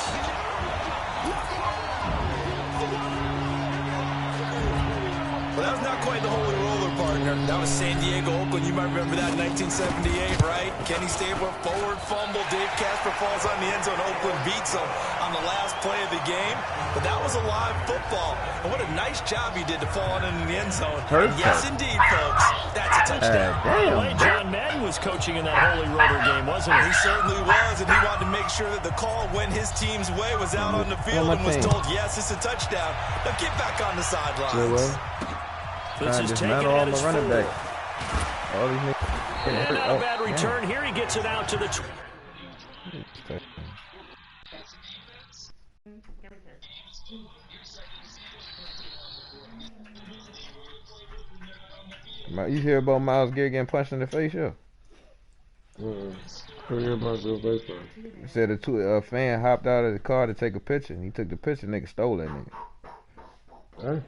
Speaker 2: Well, that was not quite the holy roller, partner. That was San Diego, Oakland. You might remember that in 1978, right? Kenny Stabler, forward fumble. Dave Casper falls on the end zone. Oakland beats him on the last play of the game. But that was a live football. And what a nice job he did to fall on in the end zone. And yes, indeed, folks, that's a touchdown.
Speaker 1: By the way, John Madden was coaching in that holy roller game, wasn't he?
Speaker 2: He certainly was, and he wanted to make sure that the call went his team's way, was out on the field and was told, yes, it's a touchdown. Now get back on the sidelines.
Speaker 1: This is taken at his 4. And not a bad return. Here he gets it out to the...
Speaker 4: You hear about Myles Garrett getting punched in the face, yeah? He said a fan hopped out of the car to take a picture, and he took the picture, nigga stole that nigga.
Speaker 3: Hey.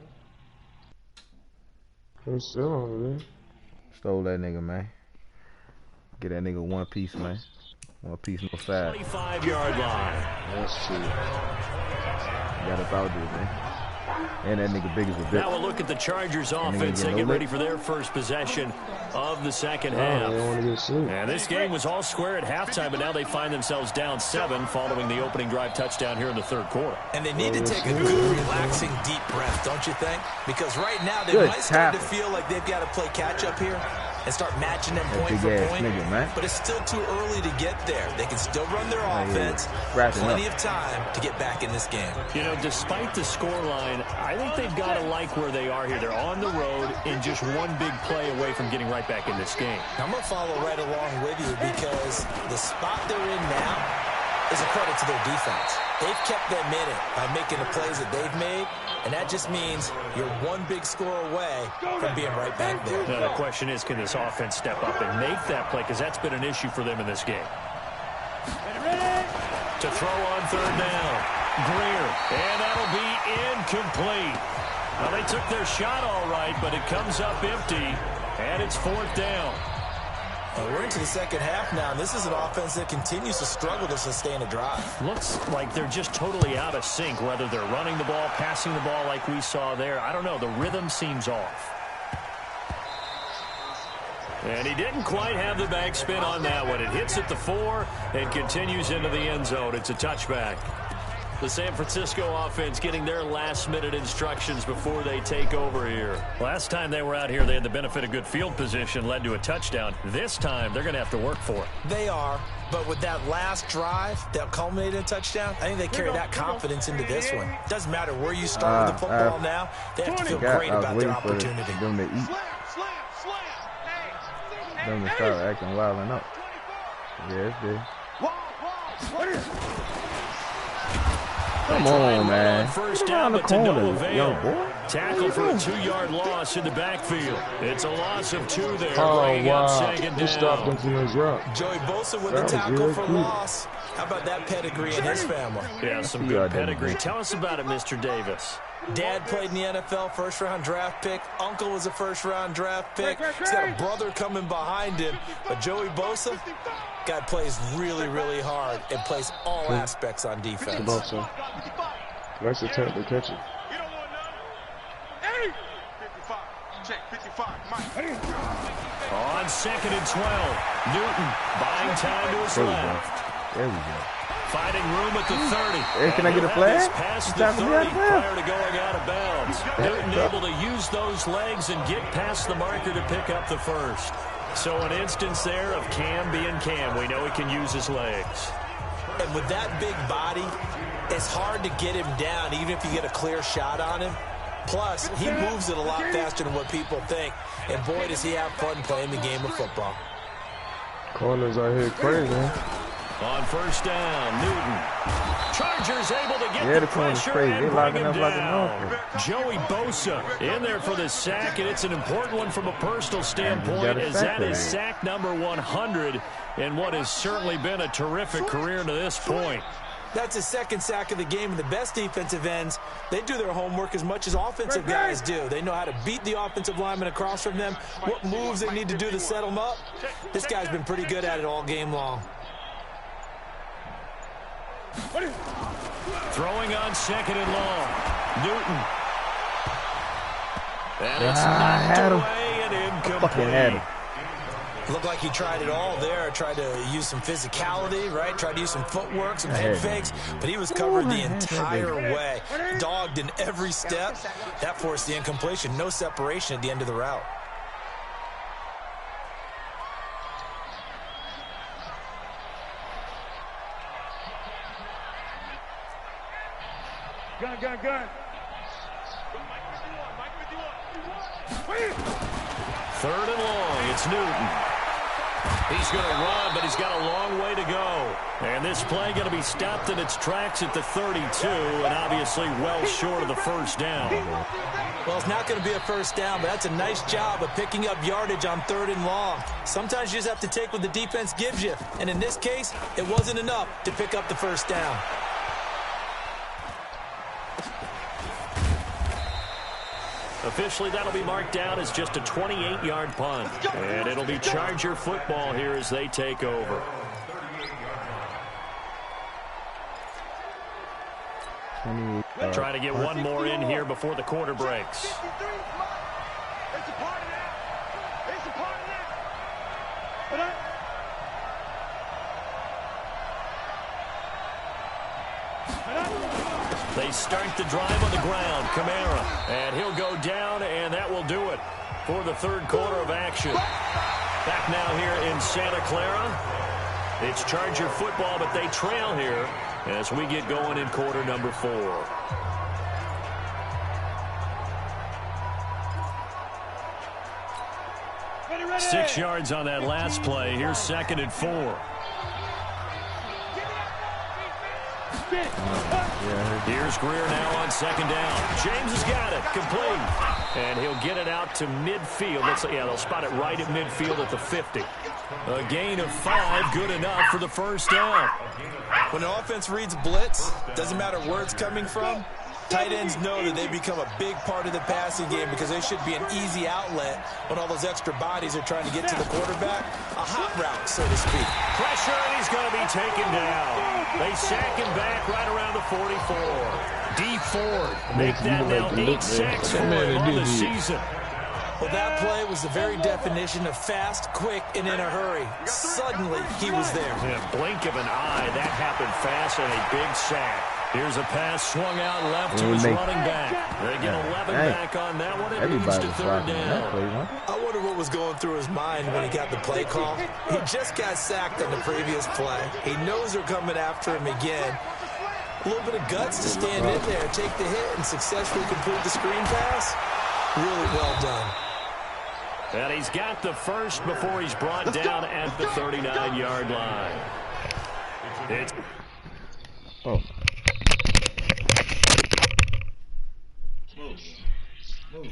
Speaker 3: I'm still over there.
Speaker 4: Stole that nigga, man. Get that nigga one piece, man. One piece, no side.
Speaker 1: 25-yard line.
Speaker 3: That's true.
Speaker 4: Got up out there, man. And that nigga big as a bitch.
Speaker 1: Now we'll look at the Chargers offense. They get ready for their first possession of the second half. And this game was all square at halftime, but now they find themselves down 7 following the opening drive touchdown here in the 3rd quarter.
Speaker 2: And they need to take a good, relaxing, deep breath, don't you think? Because right now they might start to feel like they've got to play catch-up here and start matching them point for point. But it's still too early to get there. They can still run their offense. Plenty of time to get back in this game.
Speaker 1: You know, despite the scoreline, I think they've got to like where they are here. They're on the road and just one big play away from getting right back in this game.
Speaker 2: I'm going to follow right along with you because the spot they're in now is a credit to their defense. They've kept them in it by making the plays that they've made, and that just means you're one big score away from being right back there.
Speaker 1: Now, the question is, can this offense step up and make that play? Because that's been an issue for them in this game. To throw on 3rd down. Greer, and that'll be incomplete. Well, they took their shot all right, but it comes up empty, and it's 4th down.
Speaker 2: We're into the second half now, and this is an offense that continues to struggle to sustain a drive.
Speaker 1: Looks like they're just totally out of sync, whether they're running the ball, passing the ball like we saw there. I don't know. The rhythm seems off. And he didn't quite have the back spin on that one. It hits at the 4 and continues into the end zone. It's a touchback. The San Francisco offense getting their last-minute instructions before they take over here. Last time they were out here, they had the benefit of good field position, led to a touchdown. This time, they're going to have to work for it.
Speaker 2: They are, but with that last drive that culminated in a touchdown, I think they carry that confidence into this one. Doesn't matter where you start with the football now. They have to feel great about their opportunity.
Speaker 4: Them to eat. Them to start acting wild and up. Yeah, it's good. Come on, man.
Speaker 1: First down, but to no avail. Tackle for a 2-yard loss in the backfield. It's a loss of 2 there.
Speaker 3: Oh, wow.
Speaker 1: He
Speaker 3: stopped him from his route.
Speaker 2: Joey Bosa with the tackle for loss. How about that pedigree in his family?
Speaker 1: Yeah, some good pedigree. Tell us about it, Mr. Davis.
Speaker 2: Dad played in the NFL, first-round draft pick. Uncle was a first-round draft pick. He's got a brother coming behind him. But Joey Bosa, guy plays really, really hard and plays all aspects on defense.
Speaker 3: Bosa. Nice attempt to catch it.
Speaker 1: On 2nd and 12, Newton buying time to his left.
Speaker 4: There we go.
Speaker 1: Finding room at the 30.
Speaker 4: Hey, can I get a flag?
Speaker 1: Past the 30 prior to going out of bounds. Newton able to use those legs and get past the marker to pick up the first. So an instance there of Cam being Cam. We know he can use his legs.
Speaker 2: And with that big body, it's hard to get him down, even if you get a clear shot on him. Plus, he moves it a lot faster than what people think. And boy, does he have fun playing the game of football.
Speaker 3: Corners out here crazy.
Speaker 1: On first down, Newton. Chargers able to get
Speaker 4: the corner's
Speaker 1: pressure
Speaker 4: crazy.
Speaker 1: and
Speaker 4: They're
Speaker 1: bring
Speaker 4: locking
Speaker 1: him
Speaker 4: up like a
Speaker 1: down.
Speaker 4: north.
Speaker 1: Joey Bosa in there for the sack, and it's an important one from a personal standpoint, as that is sack number 100 in what has certainly been a terrific career to this point.
Speaker 2: That's his second sack of the game, and the best defensive ends, they do their homework as much as offensive guys do. They know how to beat the offensive lineman across from them, what moves they need to do to set them up. This guy's been pretty good at it all game long.
Speaker 1: Throwing on second and long. Newton. And it's knocked away and incomplete.
Speaker 2: Looked like he tried it all there, tried to use some physicality, right? Tried to use some footwork, some head fakes, but he was covered the entire way. Dogged in every step. That forced the incompletion. No separation at the end of the route.
Speaker 5: Gun.
Speaker 1: Third and long, it's Newton. He's going to run, but he's got a long way to go. And this play going to be stopped in its tracks at the 32, and obviously well short of the first down.
Speaker 2: Well, it's not going to be a first down, but that's a nice job of picking up yardage on third and long. Sometimes you just have to take what the defense gives you, and in this case, it wasn't enough to pick up the first down.
Speaker 1: Officially, that'll be marked down as just a 28-yard punt. And it'll be Charger football here as they take over. Trying to get one more in here before the quarter breaks.
Speaker 5: It's a part of that. It's a part of that.
Speaker 1: They start the drive on the ground. Kamara. And he'll go down, and that will do it for the third quarter of action. Back now here in Santa Clara. It's Charger football, but they trail here as we get going in quarter number 4.
Speaker 5: Ready.
Speaker 1: 6 yards on that last play. Here's second and 4. Here's Greer now on second down. James has got it. Complete. And he'll get it out to midfield. They'll spot it right at midfield at the 50. A gain of 5, good enough for the first down.
Speaker 2: When an offense reads blitz, doesn't matter where it's coming from, tight ends know that they become a big part of the passing game because they should be an easy outlet when all those extra bodies are trying to get to the quarterback. A hot route, so to speak.
Speaker 1: Pressure, and he's going to be taken down. They sack him back right around the 44. D. Ford make that now 8 sacks for him on the season.
Speaker 2: Well, that play was the very definition of fast, quick, and in a hurry. Suddenly, he was there.
Speaker 1: In a blink of an eye, that happened fast, and a big sack. Here's a pass swung out left to his running back. They get 11 back on that one. It leads to third down.
Speaker 2: I wonder what was going through his mind when he got the play call. He just got sacked on the previous play. He knows they're coming after him again. A little bit of guts to stand in there, take the hit, and successfully complete the screen pass. Really well done.
Speaker 1: And he's got the first before he's brought down at the 39-yard line. It's...
Speaker 3: Oh.
Speaker 5: Move.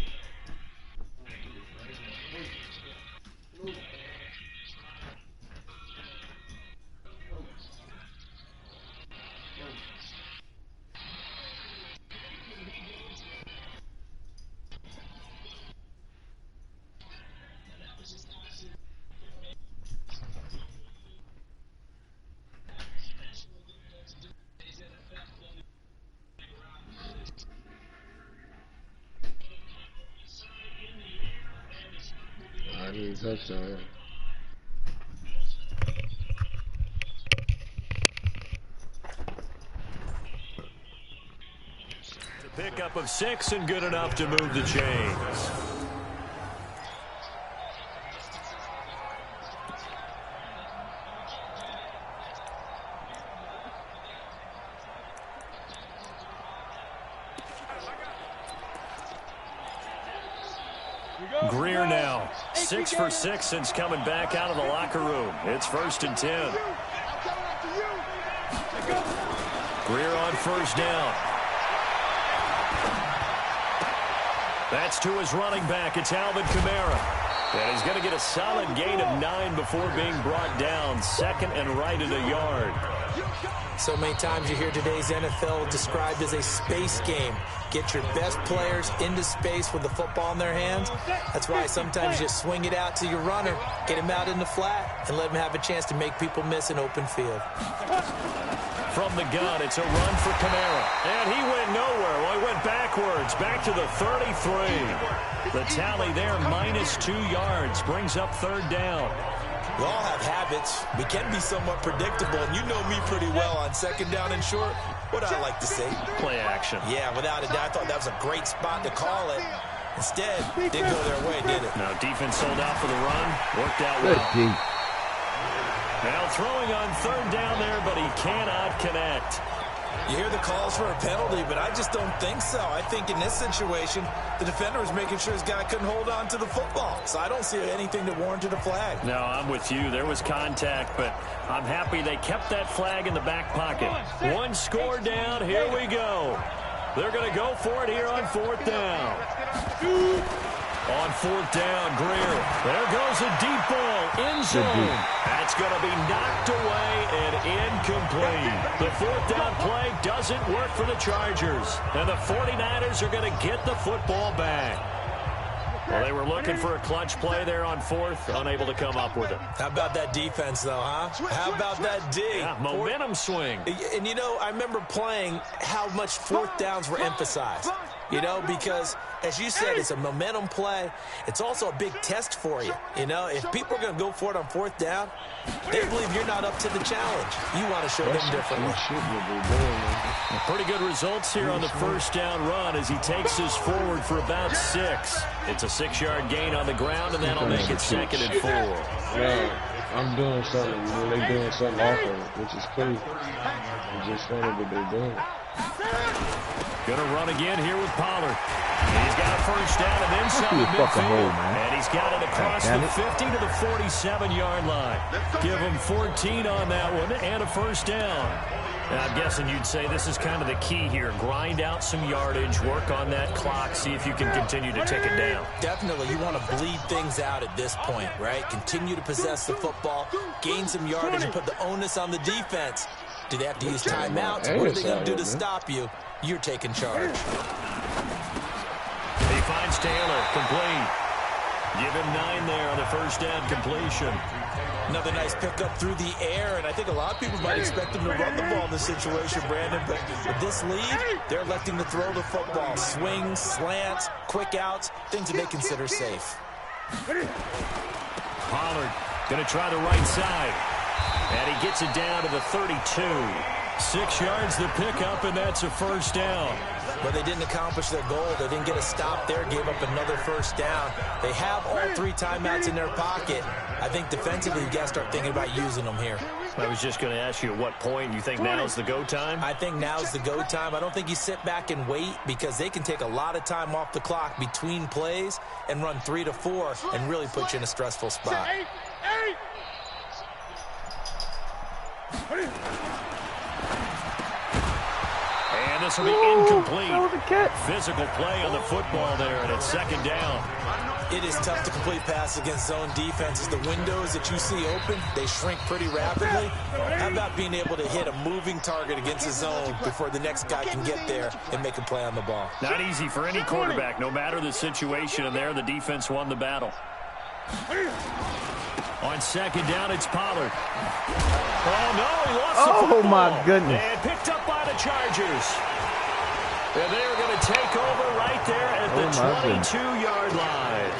Speaker 3: Touchdown.
Speaker 1: pickup of 6 and good enough to move the chains. Greer now, 6 for 6 since coming back out of the locker room. It's 1st and 10. Greer on 1st down. That's to his running back. It's Alvin Kamara. And he's going to get a solid gain of 9 before being brought down. 2nd and right at a yard.
Speaker 2: So many times you hear today's NFL described as a space game. Get your best players into space with the football in their hands. That's why sometimes you just swing it out to your runner, get him out in the flat, and let him have a chance to make people miss an open field.
Speaker 1: From the gun, it's a run for Kamara. And he went nowhere. Well, he went backwards, back to the 33. The tally there, -2 yards, brings up 3rd down.
Speaker 2: We all have habits. We can be somewhat predictable, and you know me pretty well on 2nd down and short. What do I like to say?
Speaker 1: Play action.
Speaker 2: Yeah, without a doubt. I thought that was a great spot to call it. Instead, didn't go their way, did it?
Speaker 1: Now, defense sold out for the run. Worked out well. Now throwing on 3rd down there, but he cannot connect.
Speaker 2: You hear the calls for a penalty, but I just don't think so. I think in this situation, the defender was making sure his guy couldn't hold on to the football. So I don't see anything that warranted a flag.
Speaker 1: No, I'm with you. There was contact, but I'm happy they kept that flag in the back pocket. 1 score down. Here we go. They're going to go for it here on 4th down. On 4th down, Greer. There goes a deep ball. End zone. That's going to be knocked away and incomplete. The 4th down play doesn't work for the Chargers. And the 49ers are going to get the football back. Well, they were looking for a clutch play there on 4th, unable to come up with it.
Speaker 2: How about that defense, though, huh? How about that D?
Speaker 1: Yeah, momentum swing.
Speaker 2: And, you know, I remember playing how much 4th downs were emphasized. You know, because, as you said, it's a momentum play. It's also a big test for you. You know, if people are going to go for it on 4th down, they believe you're not up to the challenge. You want to show them differently.
Speaker 1: Pretty good results here on the 1st down run as he takes us forward for about 6. It's a 6-yard gain on the ground, and that'll make it 2nd and 4.
Speaker 3: Yeah, I'm doing something when they're doing something off of it, which is crazy. It's just funny what they're doing.
Speaker 1: Going to run again here with Pollard. He's got a 1st down and then some midfield. And he's got it across the 50 to the 47-yard line. Give him 14 on that one and a 1st down. And I'm guessing you'd say this is kind of the key here. Grind out some yardage, work on that clock, see if you can continue to take it down.
Speaker 2: Definitely. You want to bleed things out at this point, right? Continue to possess the football, gain some yardage, and put the onus on the defense. Do they have to use timeouts? What are they going to do to stop you? You're taking charge.
Speaker 1: He finds Taylor, complete. Give him 9 there on the 1st down completion.
Speaker 2: Another nice pickup through the air, and I think a lot of people might expect him to run the ball in this situation, Brandon, but with this lead, they're electing to throw the football. Swings, slants, quick outs, things that they consider safe.
Speaker 1: Pollard going to try the right side, and he gets it down to the 32. 6 yards the pickup, and that's a 1st down.
Speaker 2: But they didn't accomplish their goal. They didn't get a stop there, gave up another 1st down. They have all 3 timeouts in their pocket. I think defensively, you got to start thinking about using them here.
Speaker 1: I was just going to ask you at what point you think now's the go time?
Speaker 2: I think now's the go time. I don't think you sit back and wait because they can take a lot of time off the clock between plays and run 3 to 4 and really put you in a stressful spot.
Speaker 1: And this will be incomplete. Physical play on the football there, and it's 2nd down.
Speaker 2: It is tough to complete pass against zone defenses. The windows that you see open, they shrink pretty rapidly. How about being able to hit a moving target against a zone before the next guy can get there and make a play on the ball?
Speaker 1: Not easy for any quarterback, no matter the situation, and there the defense won the battle. On 2nd down, it's Pollard. Oh, no, he lost the football.
Speaker 4: Oh, my goodness.
Speaker 1: And picked up by the Chargers. And they're going to take over right there at the 22-yard line.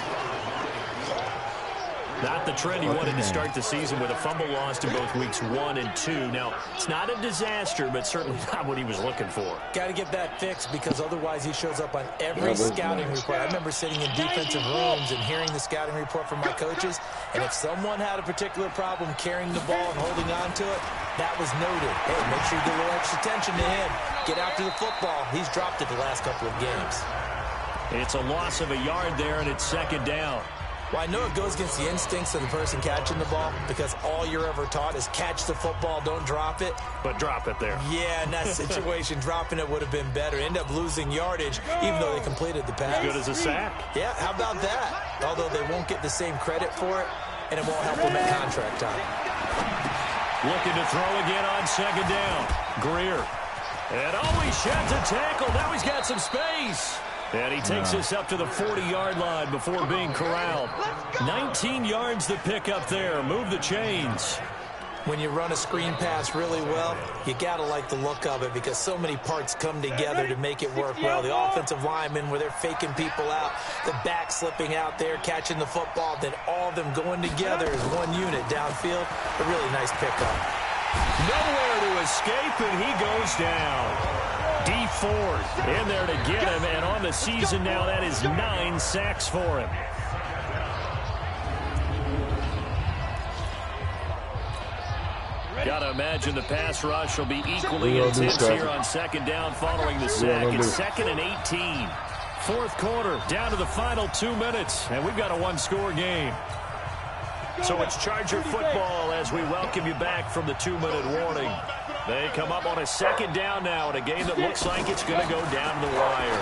Speaker 1: Not the trend he wanted to start the season with a fumble lost in both weeks 1 and 2. Now, it's not a disaster, but certainly not what he was looking for.
Speaker 2: Got to get that fixed because otherwise he shows up on every scouting report. I remember sitting in defensive rooms and hearing the scouting report from my coaches, and if someone had a particular problem carrying the ball and holding on to it, that was noted. Hey, make sure you get a little extra attention to him. Get after the football. He's dropped it the last couple of games.
Speaker 1: It's a loss of a yard there, and it's second down.
Speaker 2: Well, I know it goes against the instincts of the person catching the ball because all you're ever taught is catch the football, don't drop it.
Speaker 1: But drop it there.
Speaker 2: Yeah, in that situation, dropping it would have been better. End up losing yardage, even though they completed the pass.
Speaker 1: As good as a sack.
Speaker 2: Yeah, how about that? Although they won't get the same credit for it, and it won't help them at contract time.
Speaker 1: Looking to throw again on second down. Greer. And he sheds a tackle. Now he's got some space. And he takes us up to the 40-yard line before being corralled. 19 yards to pick up there. Move the chains.
Speaker 2: When you run a screen pass really well, you got to like the look of it because so many parts come together to make it work well. The offensive linemen where they're faking people out, the back slipping out there, catching the football, then all of them going together as one unit downfield. A really nice pickup.
Speaker 1: Nowhere to escape, and he goes down. D Ford in there to get him, and on the season now, that is 9 sacks for him. Got to imagine the pass rush will be equally intense here on second down following the sack. It's 2nd and 18. Fourth quarter, down to the final 2 minutes, and we've got a one-score game. So it's Charger football as we welcome you back from the 2-minute warning. They come up on a second down now in a game that looks like it's going to go down to the wire.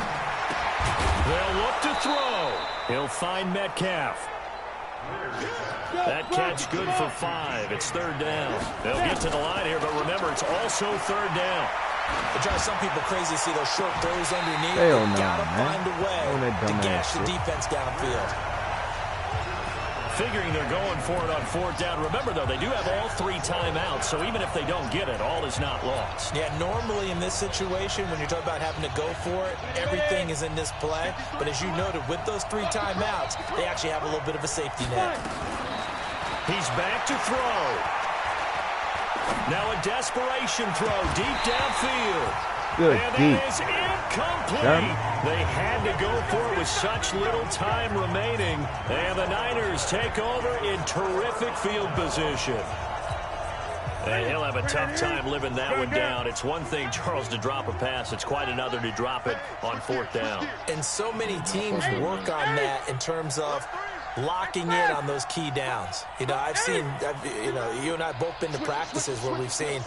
Speaker 1: They'll look to throw. He'll find Metcalf. That catch good for 5. It's third down. They'll get to the line here, but remember, it's also third down.
Speaker 2: It drives some people crazy to see those short throws underneath.
Speaker 4: Hell no,
Speaker 2: Got to find a way to gash the
Speaker 4: shit.
Speaker 2: defense downfield.
Speaker 1: Figuring they're going for it on fourth down. Remember, though, they do have all 3 timeouts, so even if they don't get it, all is not lost.
Speaker 2: Yeah, normally in this situation, when you're talking about having to go for it, everything is in this play. But as you noted, with those 3 timeouts, they actually have a little bit of a safety net.
Speaker 1: He's back to throw. Now a desperation throw deep downfield.
Speaker 4: Good
Speaker 1: and
Speaker 4: deep.
Speaker 1: that is incomplete. They had to go for it with such little time remaining. And the Niners take over in terrific field position. And he'll have a tough time living that one down. It's one thing, Charles, to drop a pass. It's quite another to drop it on fourth down.
Speaker 2: And so many teams work on that in terms of locking in on those key downs. You know, I've seen, you and I have both been to practices where we've seen,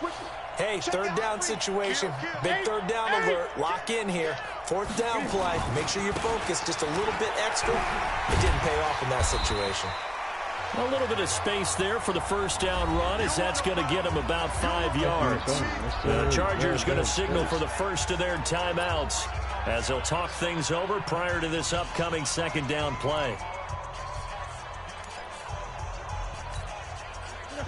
Speaker 2: hey, third down situation, big third down alert, lock in here, fourth down play, make sure you're focused just a little bit extra. It didn't pay off in that situation.
Speaker 1: A little bit of space there for the first down run as that's going to get him about 5 yards. The Chargers going to signal for the first of their timeouts as they'll talk things over prior to this upcoming second down play.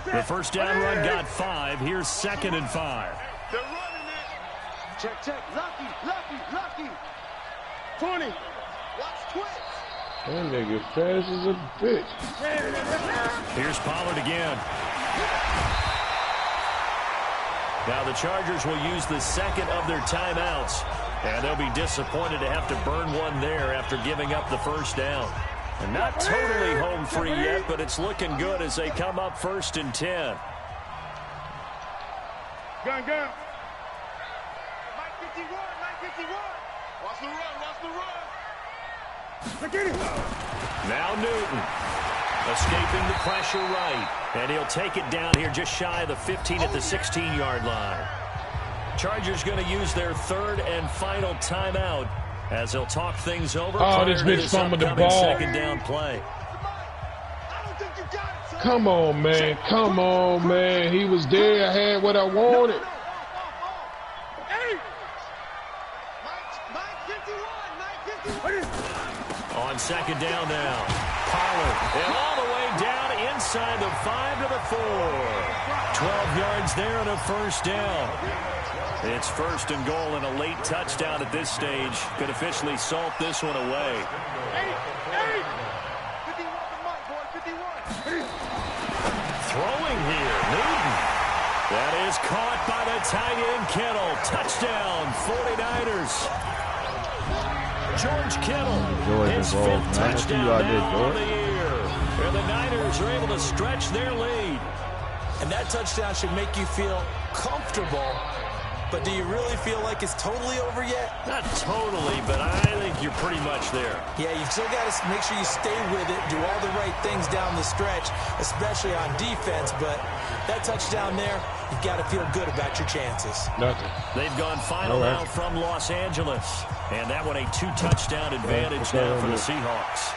Speaker 1: The first down run got 5. Here's 2nd and 5.
Speaker 5: They're running it. Check. Lucky. 20. Watch twitch.
Speaker 3: That nigga fast as a bitch.
Speaker 1: Here's Pollard again. Now the Chargers will use the second of their timeouts, and they'll be disappointed to have to burn one there after giving up the first down. And not totally home free yet, but it's looking good as they come up 1st and 10.
Speaker 5: Gun. Mike 51. Watch the run.
Speaker 1: Now Newton escaping the pressure right, and he'll take it down here just shy of the 15 at the 16-yard line. Chargers going to use their third and final timeout as they'll talk things over.
Speaker 3: Oh, this bitch fumbled the ball.
Speaker 1: Second down play.
Speaker 3: Come on, man. He was there. I had what I wanted.
Speaker 1: On second down now, Pollard, and all the way down inside the 5 to the 4. 12 yards there and a first down. It's 1st and goal and a late touchdown at this stage could officially salt this one away. Throwing here, Newton. That is caught by the tight end, Kittle. Touchdown, 49ers. George Kittle, his 5th touchdown now on the year. And the Niners are able to stretch their lead.
Speaker 2: And that touchdown should make you feel comfortable. But do you really feel like it's totally over yet?
Speaker 1: Not totally, but I think you're pretty much there.
Speaker 2: Yeah, you've still got to make sure you stay with it, do all the right things down the stretch, especially on defense. But that touchdown there, you've got to feel good about your chances.
Speaker 3: Nothing.
Speaker 1: They've gone final now from Los Angeles. And that one a 2-touchdown advantage now for the Seahawks.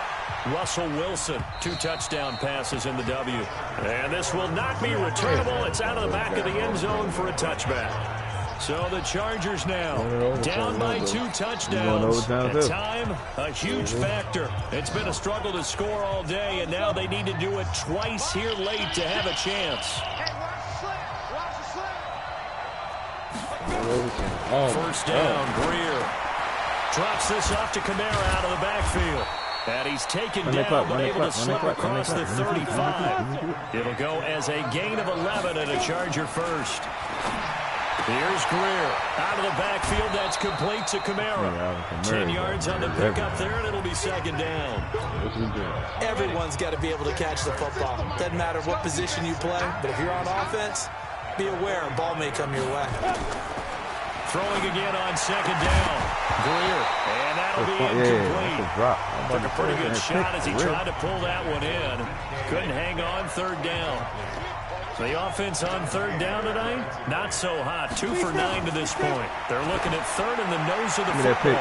Speaker 1: Russell Wilson, 2 touchdown passes in the W. And this will not be returnable. It's out of the back of the end zone for a touchback. So the Chargers now down by 2 touchdowns. At time, a huge factor. It's been a struggle to score all day, and now they need to do it twice here late to have a chance. First down, Greer. Drops this off to Kamara out of the backfield. And he's taken down, but able to slip across the 35. It'll go as a gain of 11 and a Charger first. Here's Greer. Out of the backfield, that's complete to Kamara. 10 yards on the pickup there, and it'll be second down.
Speaker 2: Everyone's got to be able to catch the football. Doesn't matter what position you play, but if you're on offense, be aware a ball may come your way.
Speaker 1: Throwing again on second down. Greer, and that'll be incomplete. Took a pretty good shot as he tried to pull that one in. Couldn't hang on, third down. The offense on third down tonight, not so hot. 2 for 9 to this point. They're looking at third in the nose of the football.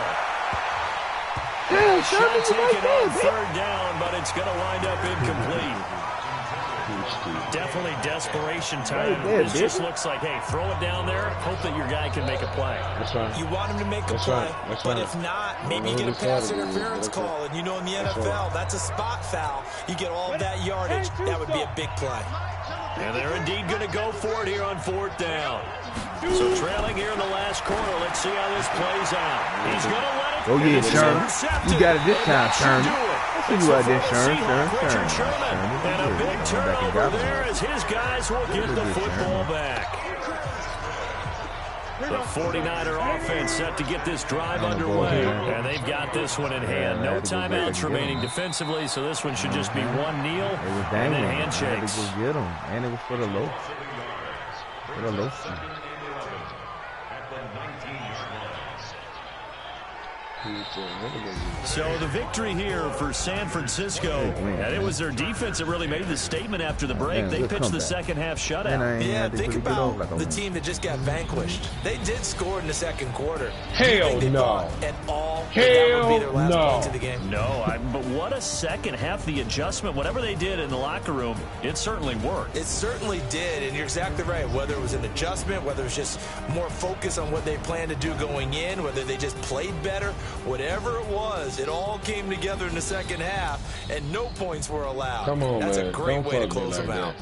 Speaker 1: Shot taken on third down, but it's going to wind up incomplete. Definitely desperation time. It just looks like, hey, throw it down there, hope that your guy can make a play.
Speaker 2: You want him to make a play, but if not, maybe you get a pass interference call. And you know in the NFL, that's a spot foul. You get all that yardage, that would be a big play.
Speaker 1: And they're indeed going to go for it here on fourth down. So trailing here in the last quarter. Let's see how this plays out. He's going to let it.
Speaker 4: Oh, yeah, Sherman. You got it this time, Sherman. I see you out there, Sherman.
Speaker 1: And a big turnover there as his guys will get the football back. The 49er offense set to get this drive underway. And they've got this one in hand. No timeouts remaining defensively, so this one should just be one kneel and then handshakes.
Speaker 4: Get him. And it was for the low. For the low.
Speaker 1: So the victory here for San Francisco, and it was their defense that really made the statement after the break. They pitched the second half shutout.
Speaker 2: Yeah, think about the team that just got vanquished. They did score in the second quarter.
Speaker 3: Hell no.
Speaker 2: At all.
Speaker 3: Hell no.
Speaker 2: Of the game.
Speaker 1: No, but what a second half. The adjustment, whatever they did in the locker room, it certainly worked.
Speaker 2: It certainly did, and you're exactly right. Whether it was an adjustment, whether it was just more focus on what they planned to do going in, whether they just played better, whatever it was, it all came together in the second half, and no points were allowed.
Speaker 3: Come on,
Speaker 2: That's
Speaker 3: man.
Speaker 2: a great
Speaker 3: Don't
Speaker 2: way to close them out.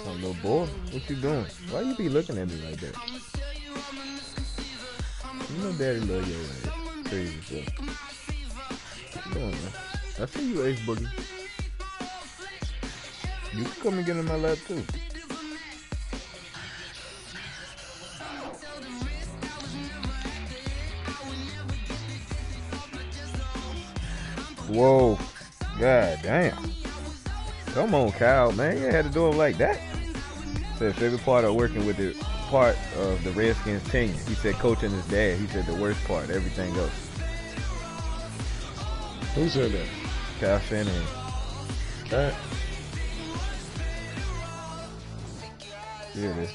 Speaker 4: Oh, little boy, what you doing? Why you be looking at me like that? You know daddy love your ass. Crazy stuff. What you doing, man? I see you, Ace Boogie. You can come and get in my lap, too. Whoa. God damn. Come on, Kyle, man. You had to do it like that. Said favorite part of working with the part of the Redskins tenure. He said coaching his dad. He said the worst part, everything else.
Speaker 3: Who said that?
Speaker 4: Kyle Shanahan.
Speaker 3: Right.
Speaker 4: Here it is.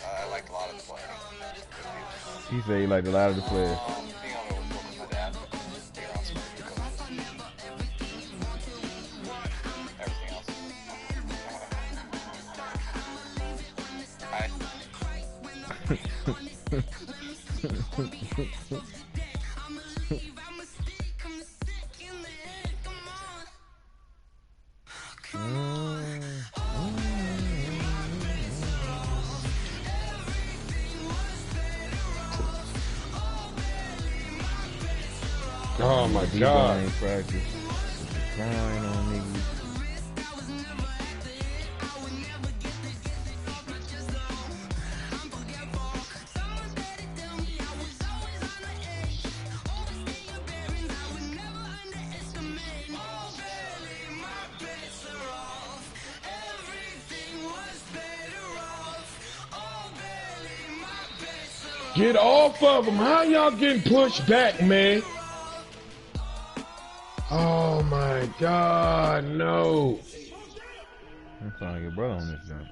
Speaker 7: I liked a lot of the players.
Speaker 4: He said he liked a lot of the players.
Speaker 7: Being able to work with my dad, being around some good coaches, everything else.
Speaker 3: Oh my
Speaker 4: D-boy
Speaker 3: God.
Speaker 4: ain't practice. Crying on niggas.
Speaker 3: Get off of him. How y'all getting pushed back, man? Oh my God, no.
Speaker 4: I'm trying to get brother on this joint.